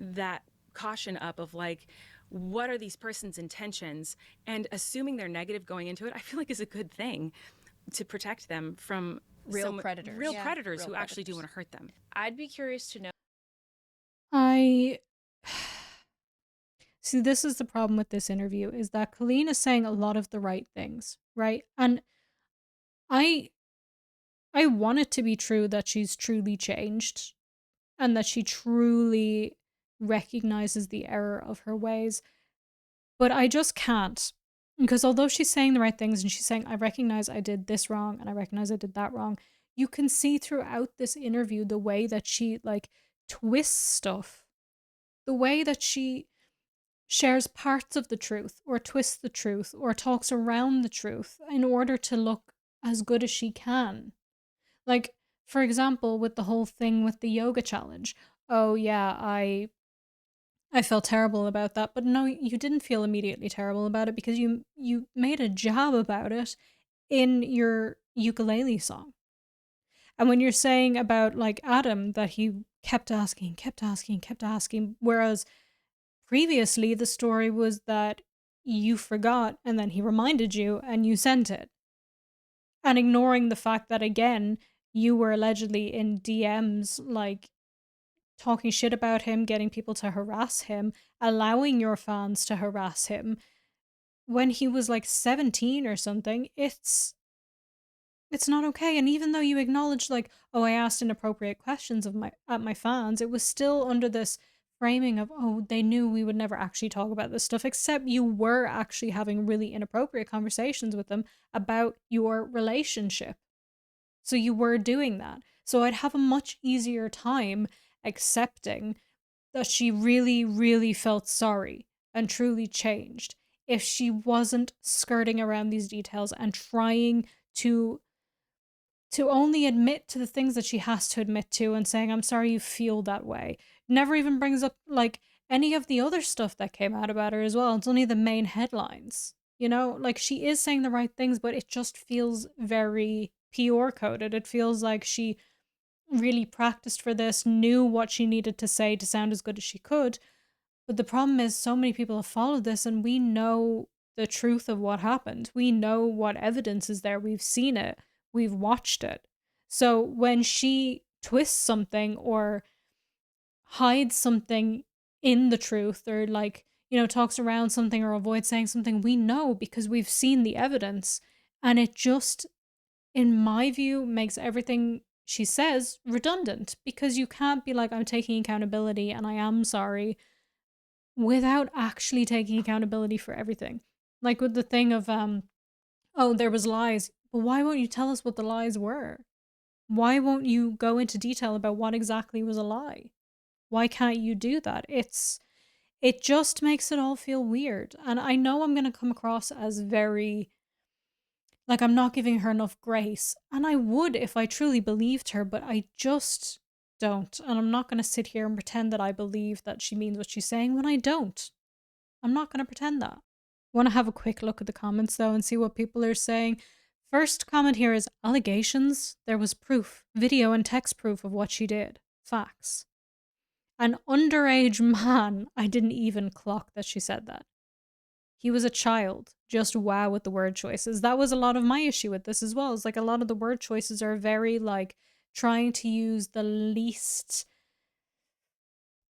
that caution up of, like, what are these person's intentions? And assuming they're negative going into it, I feel like is a good thing to protect them from Real predators. Real Yeah. predators Real who actually do predators. want to hurt them. I'd be curious to know. I see, this is the problem with this interview, is that Colleen is saying a lot of the right things, right? And I want it to be true that she's truly changed and that she truly recognizes the error of her ways. But I just can't. Because although she's saying the right things and she's saying, I recognize I did this wrong and I recognize I did that wrong, you can see throughout this interview the way that she, like, twists stuff. The way that she shares parts of the truth or twists the truth or talks around the truth in order to look as good as she can. Like, for example, with the whole thing with the yoga challenge. Oh yeah, I I felt terrible about that, but no, you didn't feel immediately terrible about it because you made a job about it in your ukulele song. And when you're saying about like Adam that he kept asking, whereas previously the story was that you forgot and then he reminded you and you sent it. And ignoring the fact that again, you were allegedly in DMs like talking shit about him, getting people to harass him, allowing your fans to harass him when he was like 17 or something. It's not okay. And even though you acknowledged like, oh, I asked inappropriate questions of my fans, it was still under this framing of, oh, they knew we would never actually talk about this stuff, except you were actually having really inappropriate conversations with them about your relationship. So you were doing that. So I'd have a much easier time accepting that she really, really felt sorry and truly changed if she wasn't skirting around these details and trying to only admit to the things that she has to admit to and saying, I'm sorry you feel that way. Never even brings up like any of the other stuff that came out about her as well. It's only the main headlines. You know, like she is saying the right things, but it just feels very PR coded. It feels like she really practiced for this, knew what she needed to say to sound as good as she could. But the problem is so many people have followed this and we know the truth of what happened. We know what evidence is there. We've seen it. We've watched it. So when she twists something or hides something in the truth or like, you know, talks around something or avoids saying something, we know because we've seen the evidence. And it just, in my view, makes everything she says redundant because you can't be like, I'm taking accountability and I am sorry without actually taking accountability for everything. Like with the thing of, oh, there was lies. But why won't you tell us what the lies were? Why won't you go into detail about what exactly was a lie? Why can't you do that? It just makes it all feel weird. And I know I'm going to come across as very, like I'm not giving her enough grace. And I would if I truly believed her, but I just don't. And I'm not going to sit here and pretend that I believe that she means what she's saying when I don't. I'm not going to pretend that. Want to have a quick look at the comments though and see what people are saying. First comment here is allegations. There was proof, video and text proof of what she did. Facts. An underage man, I didn't even clock that she said that. He was a child. Just wow with the word choices. That was a lot of my issue with this as well. It's like a lot of the word choices are very like trying to use the least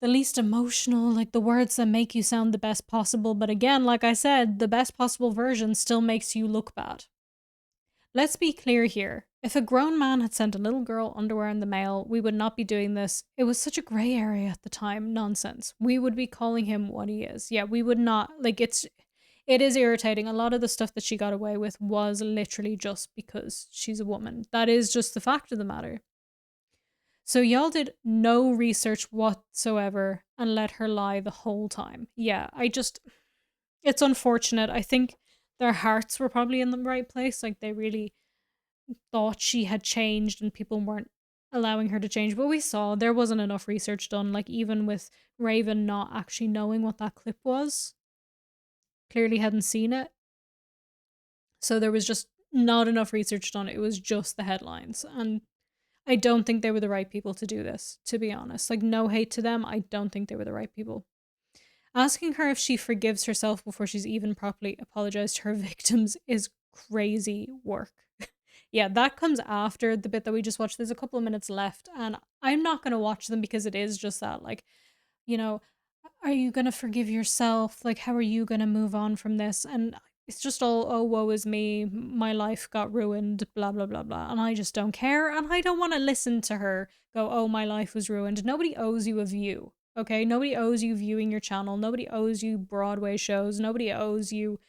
emotional, like the words that make you sound the best possible. But again, like I said, the best possible version still makes you look bad. Let's be clear here. If a grown man had sent a little girl underwear in the mail, we would not be doing this. It was such a grey area at the time. Nonsense. We would be calling him what he is. Yeah, we would not. Like, it is irritating. A lot of the stuff that she got away with was literally just because she's a woman. That is just the fact of the matter. So y'all did no research whatsoever and let her lie the whole time. Yeah, it's unfortunate. I think their hearts were probably in the right place. Like they really thought she had changed and people weren't allowing her to change. But we saw there wasn't enough research done. Like even with Raven not actually knowing what that clip was. Clearly hadn't seen it. So there was just not enough research done. It was just the headlines. And I don't think they were the right people to do this, to be honest. Like, no hate to them. I don't think they were the right people. Asking her if she forgives herself before she's even properly apologized to her victims is crazy work. Yeah, that comes after the bit that we just watched. There's a couple of minutes left, and I'm not going to watch them because it is just that, like, you know, are you going to forgive yourself? Like, how are you going to move on from this? And it's just all, oh, woe is me, my life got ruined, blah, blah, blah, blah. And I just don't care. And I don't want to listen to her go, oh, my life was ruined. Nobody owes you a view, okay? Nobody owes you viewing your channel. Nobody owes you Broadway shows. Nobody owes you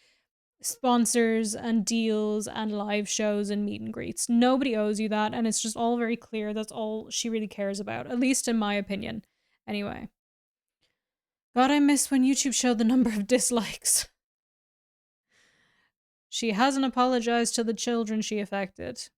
sponsors and deals and live shows and meet and greets. Nobody owes you that. And it's just all very clear. That's all she really cares about, at least in my opinion. Anyway. God, I miss when YouTube showed the number of dislikes. She hasn't apologized to the children she affected.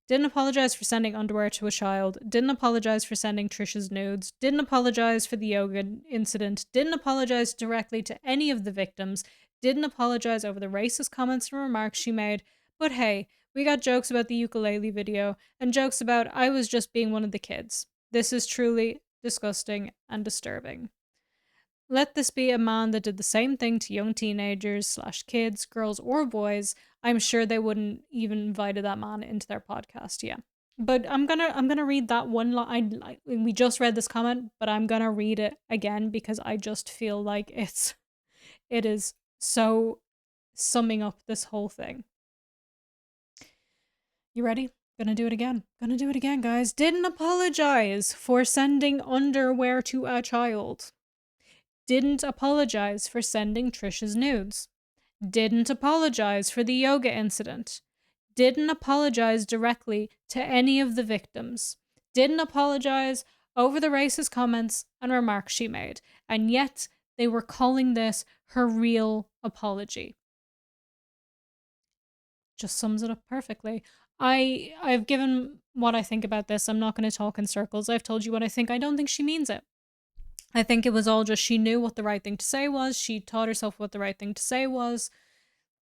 Didn't apologize for sending underwear to a child. Didn't apologize for sending Trisha's nudes. Didn't apologize for the yoga incident. Didn't apologize directly to any of the victims. Didn't apologize over the racist comments and remarks she made. But hey, we got jokes about the ukulele video and jokes about I was just being one of the kids. This is truly disgusting and disturbing. Let this be a man that did the same thing to young teenagers / kids, girls or boys. I'm sure they wouldn't even invited that man into their podcast. Yeah. But I'm gonna read that one line. We just read this comment, but I'm gonna read it again because I just feel like it is so summing up this whole thing. You ready? Gonna do it again. Gonna do it again, guys. Didn't apologize for sending underwear to a child. Didn't apologize for sending Trisha's nudes. Didn't apologize for the yoga incident. Didn't apologize directly to any of the victims. Didn't apologize over the racist comments and remarks she made. And yet, they were calling this her real apology. Just sums it up perfectly. I've given what I think about this. I'm not going to talk in circles. I've told you what I think. I don't think she means it. I think it was all just she knew what the right thing to say was. She taught herself what the right thing to say was.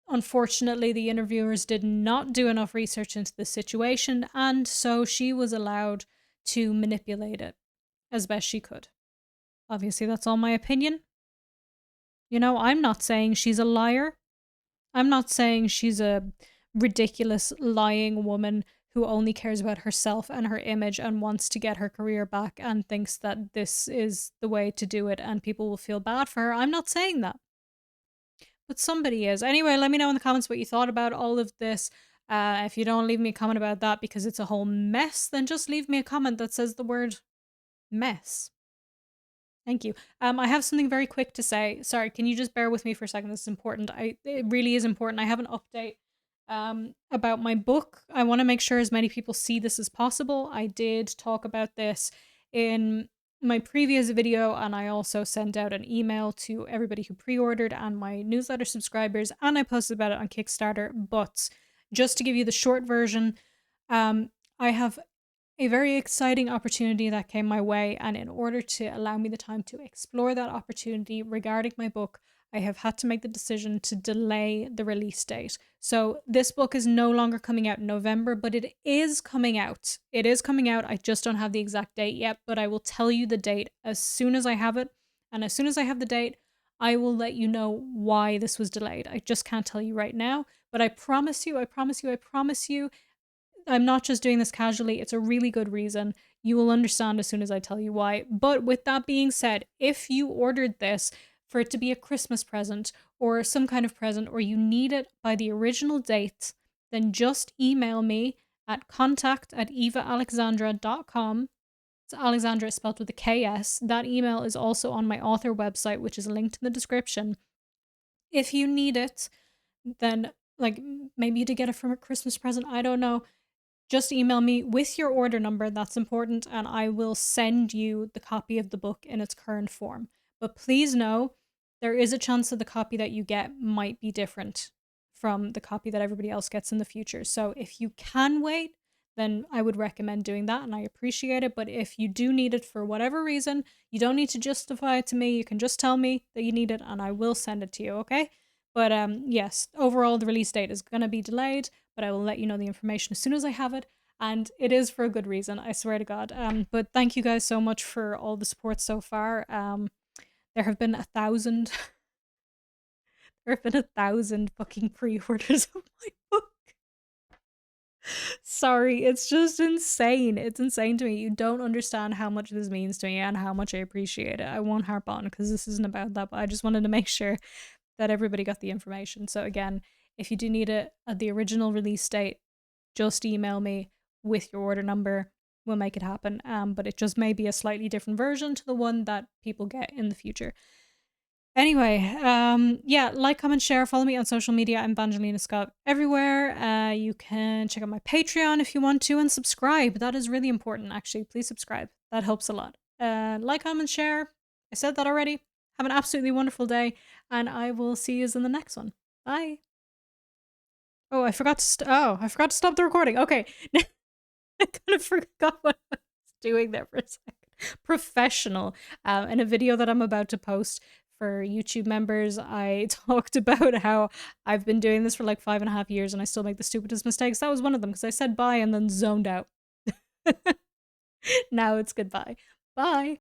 Unfortunately, the interviewers did not do enough research into the situation, and so she was allowed to manipulate it as best she could. Obviously, that's all my opinion. You know, I'm not saying she's a liar. I'm not saying she's a ridiculous lying woman who only cares about herself and her image and wants to get her career back and thinks that this is the way to do it and people will feel bad for her. I'm not saying that. But somebody is. Anyway, let me know in the comments what you thought about all of this. If you don't leave me a comment about that because it's a whole mess, then just leave me a comment that says the word mess. Thank you. I have something very quick to say. Sorry, can you just bear with me for a second? This is important. It really is important. I have an update about my book. I want to make sure as many people see this as possible. I did talk about this in my previous video, and I also sent out an email to everybody who pre-ordered and my newsletter subscribers, and I posted about it on Kickstarter. But just to give you the short version, I have a very exciting opportunity that came my way, and in order to allow me the time to explore that opportunity regarding my book, I have had to make the decision to delay the release date. So this book is no longer coming out in November, but it is coming out. It is coming out. I just don't have the exact date yet, but I will tell you the date as soon as I have it. And as soon as I have the date, I will let you know why this was delayed. I just can't tell you right now, but I promise you, I'm not just doing this casually. It's a really good reason. You will understand as soon as I tell you why. But with that being said, if you ordered this for it to be a Christmas present or some kind of present, or you need it by the original date, then just email me at contact@evaalexandra.com. It's Alexandra spelled with a KS. That email is also on my author website, which is linked in the description. If you need it, then like maybe to get it from a Christmas present, I don't know. Just email me with your order number, that's important, and I will send you the copy of the book in its current form. But please know, there is a chance that the copy that you get might be different from the copy that everybody else gets in the future. So if you can wait, then I would recommend doing that, and I appreciate it. But if you do need it for whatever reason, you don't need to justify it to me. You can just tell me that you need it, and I will send it to you, okay? But yes, overall, the release date is going to be delayed, but I will let you know the information as soon as I have it. And it is for a good reason, I swear to God. But thank you guys so much for all the support so far. There have been 1,000. There have been 1,000 fucking pre-orders of my book. Sorry, it's just insane. It's insane to me. You don't understand how much this means to me and how much I appreciate it. I won't harp on because this isn't about that, but I just wanted to make sure that everybody got the information. So again, if you do need it at the original release date, just email me with your order number. We'll make it happen. But it just may be a slightly different version to the one that people get in the future. Anyway, yeah, like, comment, share, follow me on social media. I'm VangelinaSkov everywhere. You can check out my Patreon if you want to, and subscribe. That is really important, actually. Please subscribe. That helps a lot. Like, comment, share. I said that already. Have an absolutely wonderful day, and I will see you in the next one. Bye. Oh, I forgot to stop the recording. Okay. I kind of forgot what I was doing there for a second. Professional. In a video that I'm about to post for YouTube members, I talked about how I've been doing this for like 5.5 years and I still make the stupidest mistakes. That was one of them because I said bye and then zoned out. Now it's goodbye. Bye.